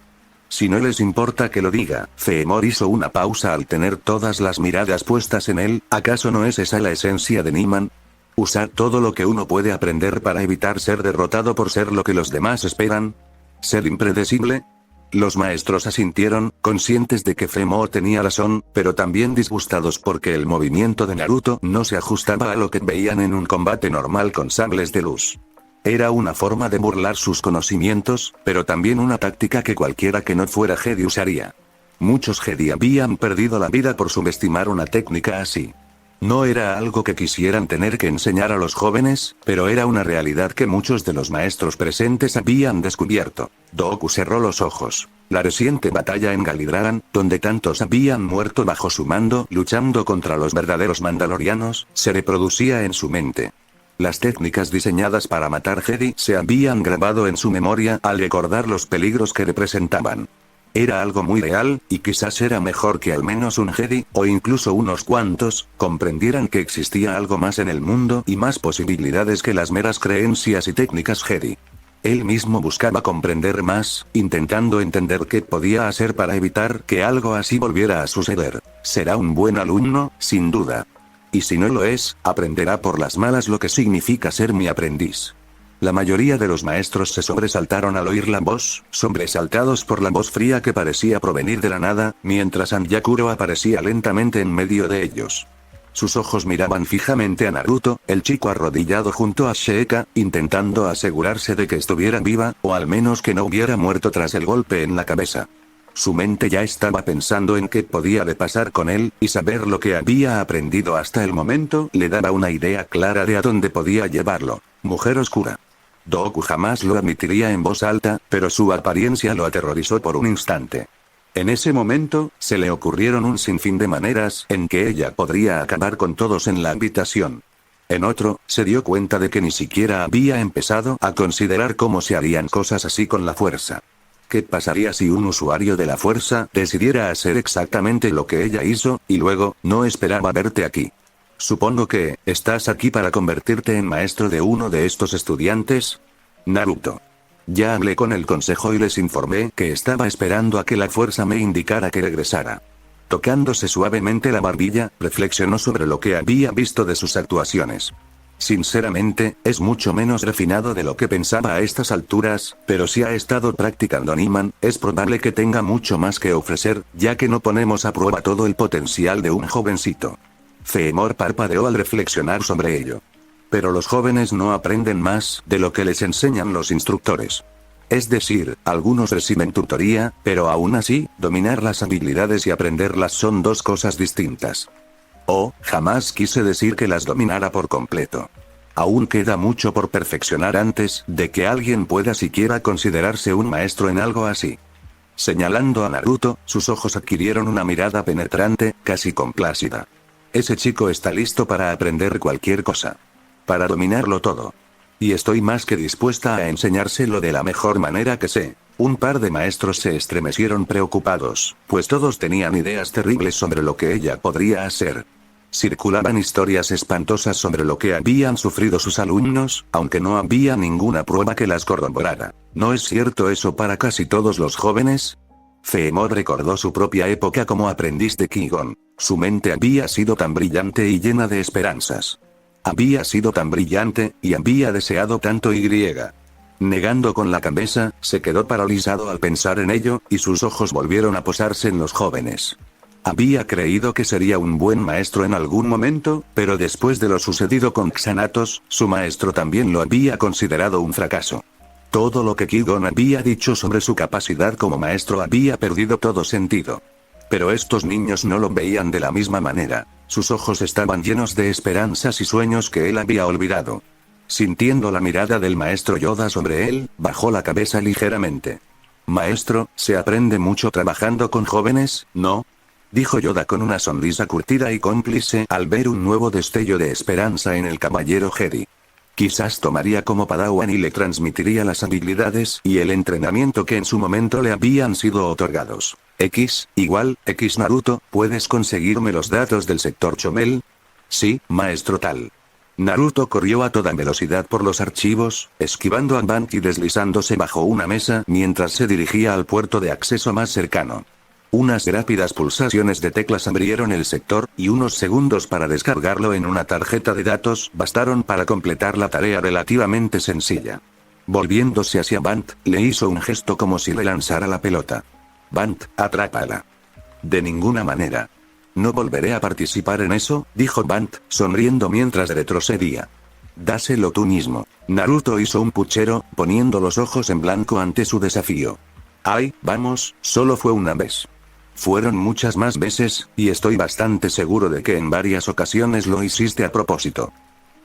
Si no les importa que lo diga, Zeemor hizo una pausa al tener todas las miradas puestas en él. ¿Acaso no es esa la esencia de Niman? Usar todo lo que uno puede aprender para evitar ser derrotado por ser lo que los demás esperan. ¿Ser impredecible? Los maestros asintieron, conscientes de que Zeemor tenía razón, pero también disgustados porque el movimiento de Naruto no se ajustaba a lo que veían en un combate normal con sables de luz. Era una forma de burlar sus conocimientos, pero también una táctica que cualquiera que no fuera Jedi usaría. Muchos Jedi habían perdido la vida por subestimar una técnica así. No era algo que quisieran tener que enseñar a los jóvenes, pero era una realidad que muchos de los maestros presentes habían descubierto. Doku cerró los ojos. La reciente batalla en Galidraan, donde tantos habían muerto bajo su mando luchando contra los verdaderos mandalorianos, se reproducía en su mente. Las técnicas diseñadas para matar Jedi se habían grabado en su memoria al recordar los peligros que representaban. Era algo muy real, y quizás era mejor que al menos un Jedi, o incluso unos cuantos, comprendieran que existía algo más en el mundo y más posibilidades que las meras creencias y técnicas Jedi. Él mismo buscaba comprender más, intentando entender qué podía hacer para evitar que algo así volviera a suceder. Será un buen alumno, sin duda. Y si no lo es, aprenderá por las malas lo que significa ser mi aprendiz. La mayoría de los maestros se sobresaltaron al oír la voz, sobresaltados por la voz fría que parecía provenir de la nada, mientras Anjakuro aparecía lentamente en medio de ellos. Sus ojos miraban fijamente a Naruto, el chico arrodillado junto a Sheikah, intentando asegurarse de que estuviera viva, o al menos que no hubiera muerto tras el golpe en la cabeza. Su mente ya estaba pensando en qué podía de pasar con él, y saber lo que había aprendido hasta el momento le daba una idea clara de a dónde podía llevarlo. Mujer oscura. Doku jamás lo admitiría en voz alta, pero su apariencia lo aterrorizó por un instante. En ese momento, se le ocurrieron un sinfín de maneras en que ella podría acabar con todos en la habitación. En otro, se dio cuenta de que ni siquiera había empezado a considerar cómo se harían cosas así con la fuerza. ¿Qué pasaría si un usuario de la fuerza decidiera hacer exactamente lo que ella hizo, y luego, no esperaba verte aquí? Supongo que, ¿estás aquí para convertirte en maestro de uno de estos estudiantes? Naruto. Ya hablé con el consejo y les informé que estaba esperando a que la fuerza me indicara que regresara. Tocándose suavemente la barbilla, reflexionó sobre lo que había visto de sus actuaciones. Sinceramente, es mucho menos refinado de lo que pensaba a estas alturas, pero si ha estado practicando Niman, es probable que tenga mucho más que ofrecer, ya que no ponemos a prueba todo el potencial de un jovencito. Feemor parpadeó al reflexionar sobre ello. Pero los jóvenes no aprenden más de lo que les enseñan los instructores. Es decir, algunos reciben tutoría, pero aún así, dominar las habilidades y aprenderlas son dos cosas distintas. Oh, jamás quise decir que las dominara por completo. Aún queda mucho por perfeccionar antes de que alguien pueda siquiera considerarse un maestro en algo así. Señalando a Naruto, sus ojos adquirieron una mirada penetrante, casi complácida. Ese chico está listo para aprender cualquier cosa. Para dominarlo todo. Y estoy más que dispuesta a enseñárselo de la mejor manera que sé. Un par de maestros se estremecieron preocupados, pues todos tenían ideas terribles sobre lo que ella podría hacer. Circulaban historias espantosas sobre lo que habían sufrido sus alumnos, aunque no había ninguna prueba que las corroborara. ¿No es cierto eso para casi todos los jóvenes? Feemor recordó su propia época como aprendiz de Qui-Gon. Su mente había sido tan brillante y llena de esperanzas. Había sido tan brillante, y había deseado tanto y. Negando con la cabeza, se quedó paralizado al pensar en ello, y sus ojos volvieron a posarse en los jóvenes. Había creído que sería un buen maestro en algún momento, pero después de lo sucedido con Xanatos, su maestro también lo había considerado un fracaso. Todo lo que Qui-Gon había dicho sobre su capacidad como maestro había perdido todo sentido. Pero estos niños no lo veían de la misma manera. Sus ojos estaban llenos de esperanzas y sueños que él había olvidado. Sintiendo la mirada del maestro Yoda sobre él, bajó la cabeza ligeramente. Maestro, se aprende mucho trabajando con jóvenes, ¿no? Dijo Yoda con una sonrisa curtida y cómplice al ver un nuevo destello de esperanza en el caballero Jedi. Quizás tomaría como Padawan y le transmitiría las habilidades y el entrenamiento que en su momento le habían sido otorgados. X Naruto, ¿puedes conseguirme los datos del sector Chomel? Sí, maestro tal. Naruto corrió a toda velocidad por los archivos, esquivando a Bank y deslizándose bajo una mesa mientras se dirigía al puerto de acceso más cercano. Unas rápidas pulsaciones de teclas abrieron el sector, y unos segundos para descargarlo en una tarjeta de datos bastaron para completar la tarea relativamente sencilla. Volviéndose hacia Bant, le hizo un gesto como si le lanzara la pelota. Bant, atrápala. De ninguna manera. No volveré a participar en eso, dijo Bant, sonriendo mientras retrocedía. Dáselo tú mismo. Naruto hizo un puchero, poniendo los ojos en blanco ante su desafío. Ay, vamos, solo fue una vez. Fueron muchas más veces, y estoy bastante seguro de que en varias ocasiones lo hiciste a propósito.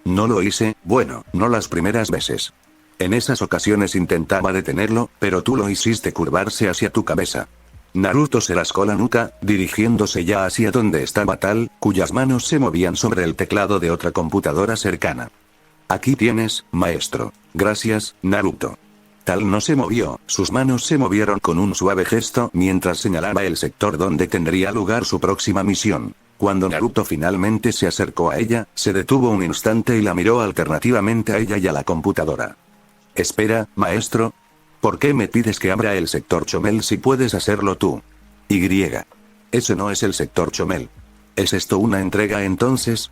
No lo hice, bueno, no las primeras veces. En esas ocasiones intentaba detenerlo, pero tú lo hiciste curvarse hacia tu cabeza. Naruto se rascó la nuca, dirigiéndose ya hacia donde estaba Tal, cuyas manos se movían sobre el teclado de otra computadora cercana. Aquí tienes, maestro. Gracias, Naruto. Tal no se movió, sus manos se movieron con un suave gesto mientras señalaba el sector donde tendría lugar su próxima misión. Cuando Naruto finalmente se acercó a ella, se detuvo un instante y la miró alternativamente a ella y a la computadora. Espera, maestro. ¿Por qué me pides que abra el sector Chomel si puedes hacerlo tú? Ese no es el sector Chomel. ¿Es esto una entrega entonces?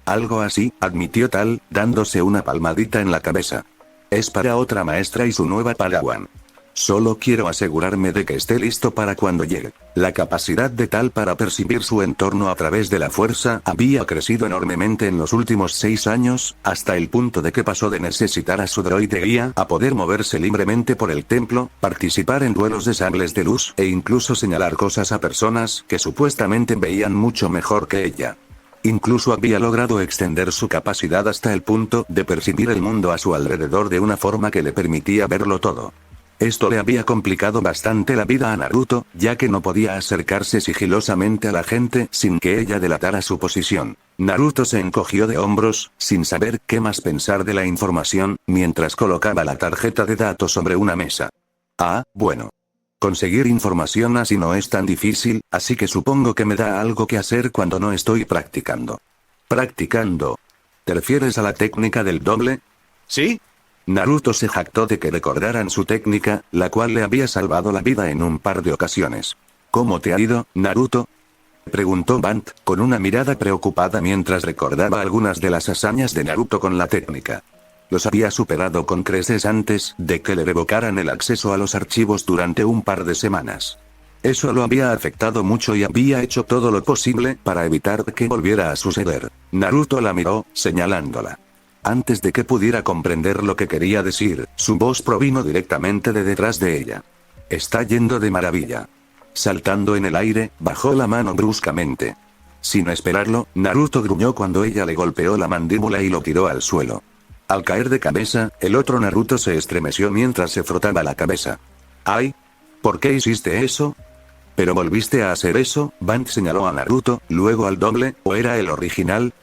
Algo así, admitió Tal, dándose una palmadita en la cabeza. Es para otra maestra y su nueva Padawan. Solo quiero asegurarme de que esté listo para cuando llegue. La capacidad de Tal para percibir su entorno a través de la fuerza había crecido enormemente en los últimos 6 años, hasta el punto de que pasó de necesitar a su droide guía a poder moverse libremente por el templo, participar en duelos de sables de luz e incluso señalar cosas a personas que supuestamente veían mucho mejor que ella. Incluso había logrado extender su capacidad hasta el punto de percibir el mundo a su alrededor de una forma que le permitía verlo todo. Esto le había complicado bastante la vida a Naruto, ya que no podía acercarse sigilosamente a la gente sin que ella delatara su posición. Naruto se encogió de hombros, sin saber qué más pensar de la información, mientras colocaba la tarjeta de datos sobre una mesa. Ah, bueno. Conseguir información así no es tan difícil, así que supongo que me da algo que hacer cuando no estoy practicando. ¿Practicando? ¿Te refieres a la técnica del doble? ¿Sí? Naruto se jactó de que recordaran su técnica, la cual le había salvado la vida en un par de ocasiones. ¿Cómo te ha ido, Naruto?, preguntó Bant, con una mirada preocupada mientras recordaba algunas de las hazañas de Naruto con la técnica. Los había superado con creces antes de que le revocaran el acceso a los archivos durante un par de semanas. Eso lo había afectado mucho y había hecho todo lo posible para evitar que volviera a suceder. Naruto la miró, señalándola. Antes de que pudiera comprender lo que quería decir, su voz provino directamente de detrás de ella. Está yendo de maravilla. Saltando en el aire, bajó la mano bruscamente. Sin esperarlo, Naruto gruñó cuando ella le golpeó la mandíbula y lo tiró al suelo. Al caer de cabeza, el otro Naruto se estremeció mientras se frotaba la cabeza. ¡Ay! ¿Por qué hiciste eso? ¿Pero volviste a hacer eso? Bant señaló a Naruto, luego al doble, ¿o era el original?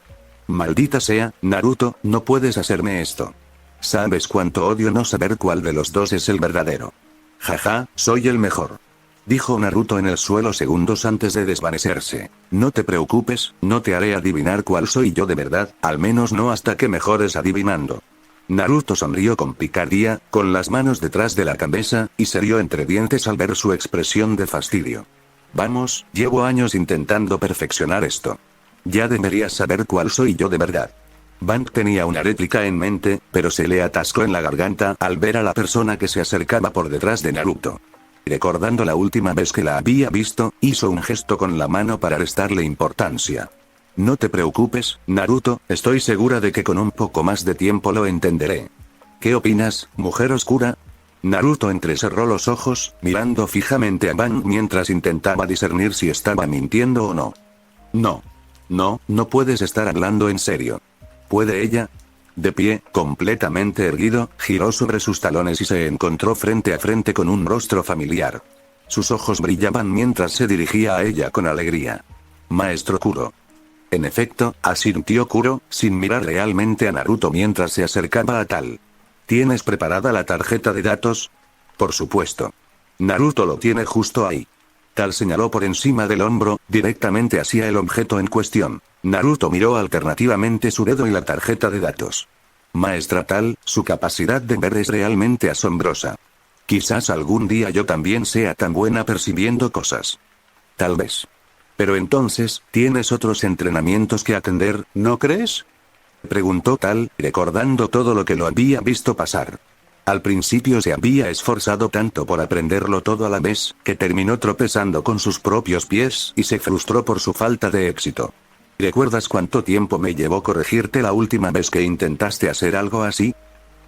Maldita sea, Naruto, no puedes hacerme esto. ¿Sabes cuánto odio no saber cuál de los dos es el verdadero? Jaja, soy el mejor. Dijo Naruto en el suelo segundos antes de desvanecerse. No te preocupes, no te haré adivinar cuál soy yo de verdad, al menos no hasta que mejores adivinando. Naruto sonrió con picardía, con las manos detrás de la cabeza, y se rió entre dientes al ver su expresión de fastidio. Vamos, llevo años intentando perfeccionar esto. Ya deberías saber cuál soy yo de verdad. Bant tenía una réplica en mente, pero se le atascó en la garganta al ver a la persona que se acercaba por detrás de Naruto. Recordando la última vez que la había visto, hizo un gesto con la mano para restarle importancia. No te preocupes, Naruto, estoy segura de que con un poco más de tiempo lo entenderé. ¿Qué opinas, mujer oscura? Naruto entrecerró los ojos, mirando fijamente a Bant mientras intentaba discernir si estaba mintiendo o no. No puedes estar hablando en serio. ¿Puede ella? De pie, completamente erguido, giró sobre sus talones y se encontró frente a frente con un rostro familiar. Sus ojos brillaban mientras se dirigía a ella con alegría. Maestro Kuro. En efecto, asintió Kuro, sin mirar realmente a Naruto mientras se acercaba a tal. ¿Tienes preparada la tarjeta de datos? Por supuesto. Naruto lo tiene justo ahí. Tal señaló por encima del hombro, directamente hacia el objeto en cuestión. Naruto miró alternativamente su dedo y la tarjeta de datos. Maestra Tal, su capacidad de ver es realmente asombrosa. Quizás algún día yo también sea tan buena percibiendo cosas. Tal vez. Pero entonces, tienes otros entrenamientos que atender, ¿no crees? Preguntó Tal, recordando todo lo que lo había visto pasar. Al principio se había esforzado tanto por aprenderlo todo a la vez, que terminó tropezando con sus propios pies y se frustró por su falta de éxito. ¿Recuerdas cuánto tiempo me llevó corregirte la última vez que intentaste hacer algo así?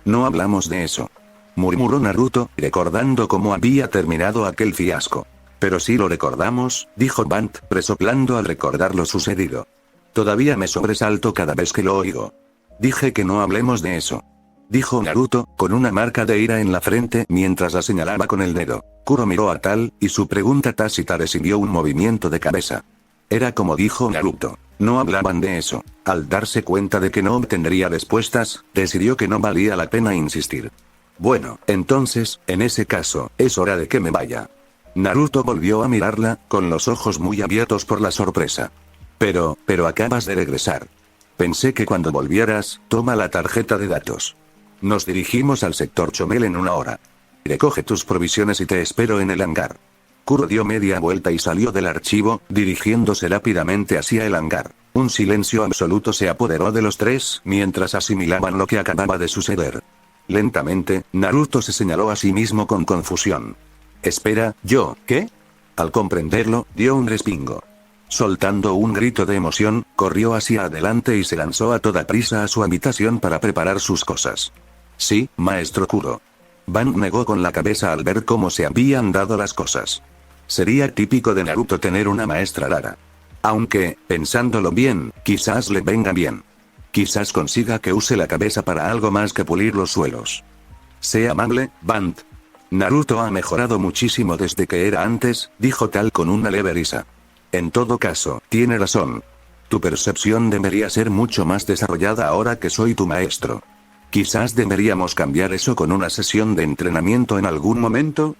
No hablamos de eso. Murmuró Naruto, recordando cómo había terminado aquel fiasco. Pero sí lo recordamos, dijo Bant, resoplando al recordar lo sucedido. Todavía me sobresalto cada vez que lo oigo. Dije que no hablemos de eso. Dijo Naruto, con una marca de ira en la frente mientras la señalaba con el dedo. Kuro miró a Tal, y su pregunta tácita recibió un movimiento de cabeza. Era como dijo Naruto. No hablaban de eso. Al darse cuenta de que no obtendría respuestas, decidió que no valía la pena insistir. Bueno, entonces, en ese caso, es hora de que me vaya. Naruto volvió a mirarla, con los ojos muy abiertos por la sorpresa. Pero acabas de regresar. Pensé que cuando volvieras, toma la tarjeta de datos. Nos dirigimos al sector Chomel en 1 hora. Recoge tus provisiones y te espero en el hangar. Kuro dio media vuelta y salió del archivo, dirigiéndose rápidamente hacia el hangar. Un silencio absoluto se apoderó de los tres mientras asimilaban lo que acababa de suceder. Lentamente, Naruto se señaló a sí mismo con confusión. Espera, ¿qué? Al comprenderlo, dio un respingo. Soltando un grito de emoción, corrió hacia adelante y se lanzó a toda prisa a su habitación para preparar sus cosas. Sí, maestro Kuro. Bant negó con la cabeza al ver cómo se habían dado las cosas. Sería típico de Naruto tener una maestra rara. Aunque, pensándolo bien, quizás le venga bien. Quizás consiga que use la cabeza para algo más que pulir los suelos. Sé amable, Bant. Naruto ha mejorado muchísimo desde que era antes, dijo Tal con una leve risa. En todo caso, tiene razón. Tu percepción debería ser mucho más desarrollada ahora que soy tu maestro. Quizás deberíamos cambiar eso con una sesión de entrenamiento en algún momento.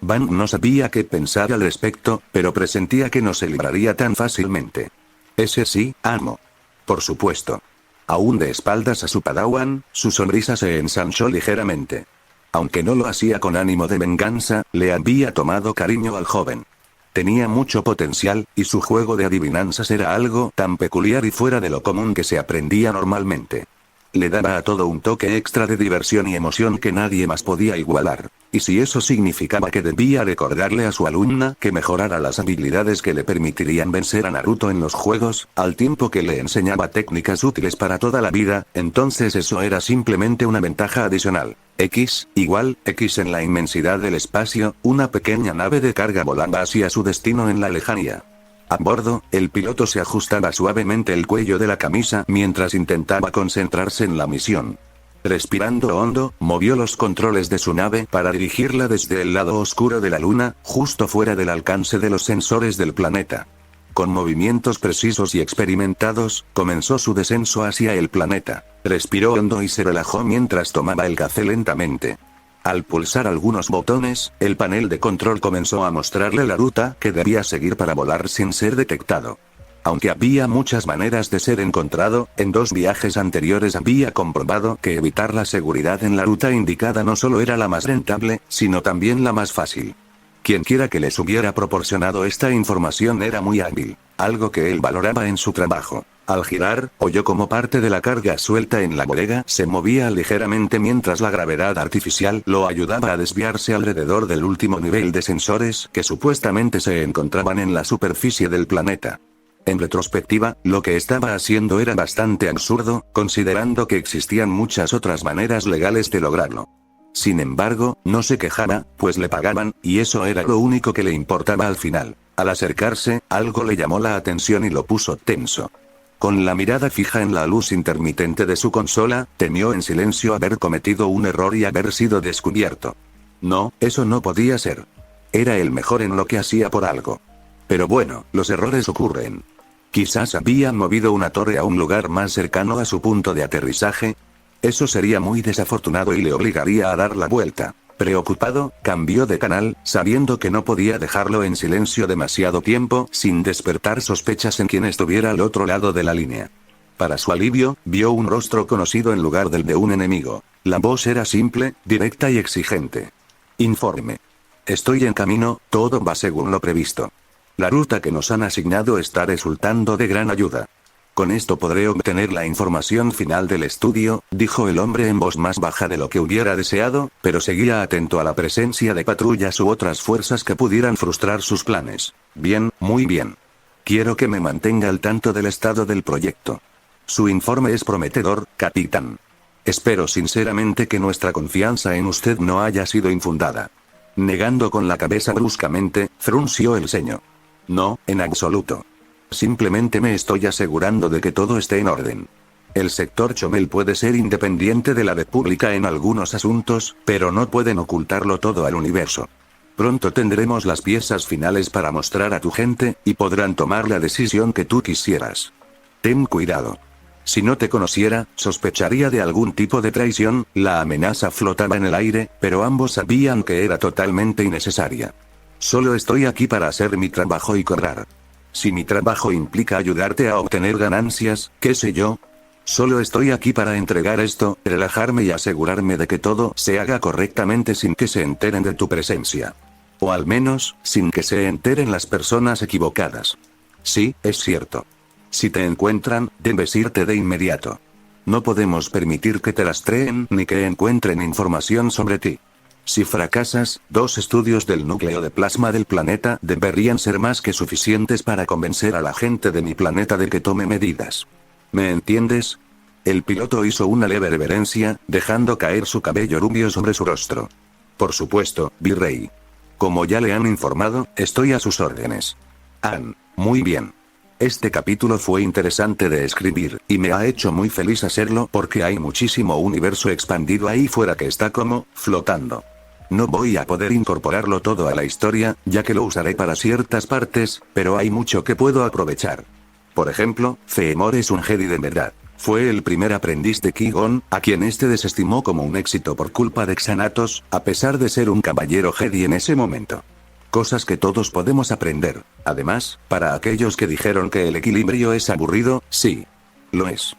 Van no sabía qué pensar al respecto, pero presentía que no se libraría tan fácilmente. Ese sí, amo. Por supuesto. Aún de espaldas a su padawan, su sonrisa se ensanchó ligeramente. Aunque no lo hacía con ánimo de venganza, le había tomado cariño al joven. Tenía mucho potencial, y su juego de adivinanzas era algo tan peculiar y fuera de lo común que se aprendía normalmente. Le daba a todo un toque extra de diversión y emoción que nadie más podía igualar. Y si eso significaba que debía recordarle a su alumna que mejorara las habilidades que le permitirían vencer a Naruto en los juegos, al tiempo que le enseñaba técnicas útiles para toda la vida, entonces eso era simplemente una ventaja adicional. X en la inmensidad del espacio, una pequeña nave de carga volaba hacia su destino en la lejanía. A bordo, el piloto se ajustaba suavemente el cuello de la camisa mientras intentaba concentrarse en la misión. Respirando hondo, movió los controles de su nave para dirigirla desde el lado oscuro de la luna, justo fuera del alcance de los sensores del planeta. Con movimientos precisos y experimentados, comenzó su descenso hacia el planeta. Respiró hondo y se relajó mientras tomaba el café lentamente. Al pulsar algunos botones, el panel de control comenzó a mostrarle la ruta que debía seguir para volar sin ser detectado. Aunque había muchas maneras de ser encontrado, en 2 viajes anteriores había comprobado que evitar la seguridad en la ruta indicada no solo era la más rentable, sino también la más fácil. Quienquiera que les hubiera proporcionado esta información era muy hábil, algo que él valoraba en su trabajo. Al girar, oyó como parte de la carga suelta en la bodega se movía ligeramente mientras la gravedad artificial lo ayudaba a desviarse alrededor del último nivel de sensores que supuestamente se encontraban en la superficie del planeta. En retrospectiva, lo que estaba haciendo era bastante absurdo, considerando que existían muchas otras maneras legales de lograrlo. Sin embargo, no se quejaba, pues le pagaban, y eso era lo único que le importaba al final. Al acercarse, algo le llamó la atención y lo puso tenso. Con la mirada fija en la luz intermitente de su consola, temió en silencio haber cometido un error y haber sido descubierto. No, eso no podía ser. Era el mejor en lo que hacía por algo. Pero bueno, los errores ocurren. Quizás había movido una torre a un lugar más cercano a su punto de aterrizaje. Eso sería muy desafortunado y le obligaría a dar la vuelta. Preocupado, cambió de canal, sabiendo que no podía dejarlo en silencio demasiado tiempo sin despertar sospechas en quien estuviera al otro lado de la línea. Para su alivio, vio un rostro conocido en lugar del de un enemigo. La voz era simple, directa y exigente. Informe. Estoy en camino, todo va según lo previsto. La ruta que nos han asignado está resultando de gran ayuda. Con esto podré obtener la información final del estudio, dijo el hombre en voz más baja de lo que hubiera deseado, pero seguía atento a la presencia de patrullas u otras fuerzas que pudieran frustrar sus planes. Bien, muy bien. Quiero que me mantenga al tanto del estado del proyecto. Su informe es prometedor, capitán. Espero sinceramente que nuestra confianza en usted no haya sido infundada. Negando con la cabeza bruscamente, frunció el ceño. No, en absoluto. Simplemente me estoy asegurando de que todo esté en orden. El sector Chomel puede ser independiente de la República en algunos asuntos, pero no pueden ocultarlo todo al universo. Pronto tendremos las piezas finales para mostrar a tu gente, y podrán tomar la decisión que tú quisieras. Ten cuidado. Si no te conociera, sospecharía de algún tipo de traición. La amenaza flotaba en el aire, pero ambos sabían que era totalmente innecesaria. Solo estoy aquí para hacer mi trabajo y cobrar. Si mi trabajo implica ayudarte a obtener ganancias, qué sé yo. Solo estoy aquí para entregar esto, relajarme y asegurarme de que todo se haga correctamente sin que se enteren de tu presencia. O al menos, sin que se enteren las personas equivocadas. Sí, es cierto. Si te encuentran, debes irte de inmediato. No podemos permitir que te rastreen ni que encuentren información sobre ti. Si fracasas, 2 estudios del núcleo de plasma del planeta deberían ser más que suficientes para convencer a la gente de mi planeta de que tome medidas. ¿Me entiendes? El piloto hizo una leve reverencia, dejando caer su cabello rubio sobre su rostro. Por supuesto, virrey. Como ya le han informado, estoy a sus órdenes. Muy bien. Este capítulo fue interesante de escribir, y me ha hecho muy feliz hacerlo porque hay muchísimo universo expandido ahí fuera que está como, flotando. No voy a poder incorporarlo todo a la historia, ya que lo usaré para ciertas partes, pero hay mucho que puedo aprovechar. Por ejemplo, Zeemor es un Jedi de verdad. Fue el primer aprendiz de Qui-Gon, a quien este desestimó como un éxito por culpa de Xanatos, a pesar de ser un caballero Jedi en ese momento. Cosas que todos podemos aprender. Además, para aquellos que dijeron que el equilibrio es aburrido, sí. Lo es.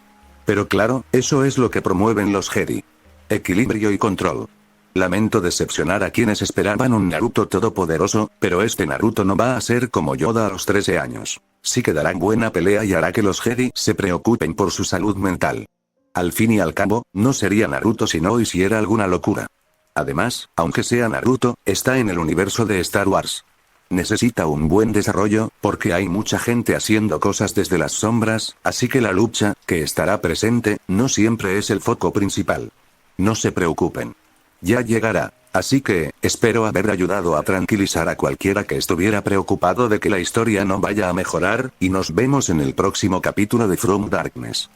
Pero claro, eso es lo que promueven los Jedi. Equilibrio y control. Lamento decepcionar a quienes esperaban un Naruto todopoderoso, pero este Naruto no va a ser como Yoda a los 13 años. Sí que dará buena pelea y hará que los Jedi se preocupen por su salud mental. Al fin y al cabo, no sería Naruto si no hiciera alguna locura. Además, aunque sea Naruto, está en el universo de Star Wars. Necesita un buen desarrollo, porque hay mucha gente haciendo cosas desde las sombras, así que la lucha, que estará presente, no siempre es el foco principal. No se preocupen. Ya llegará. Así que, espero haber ayudado a tranquilizar a cualquiera que estuviera preocupado de que la historia no vaya a mejorar, y nos vemos en el próximo capítulo de From Darkness.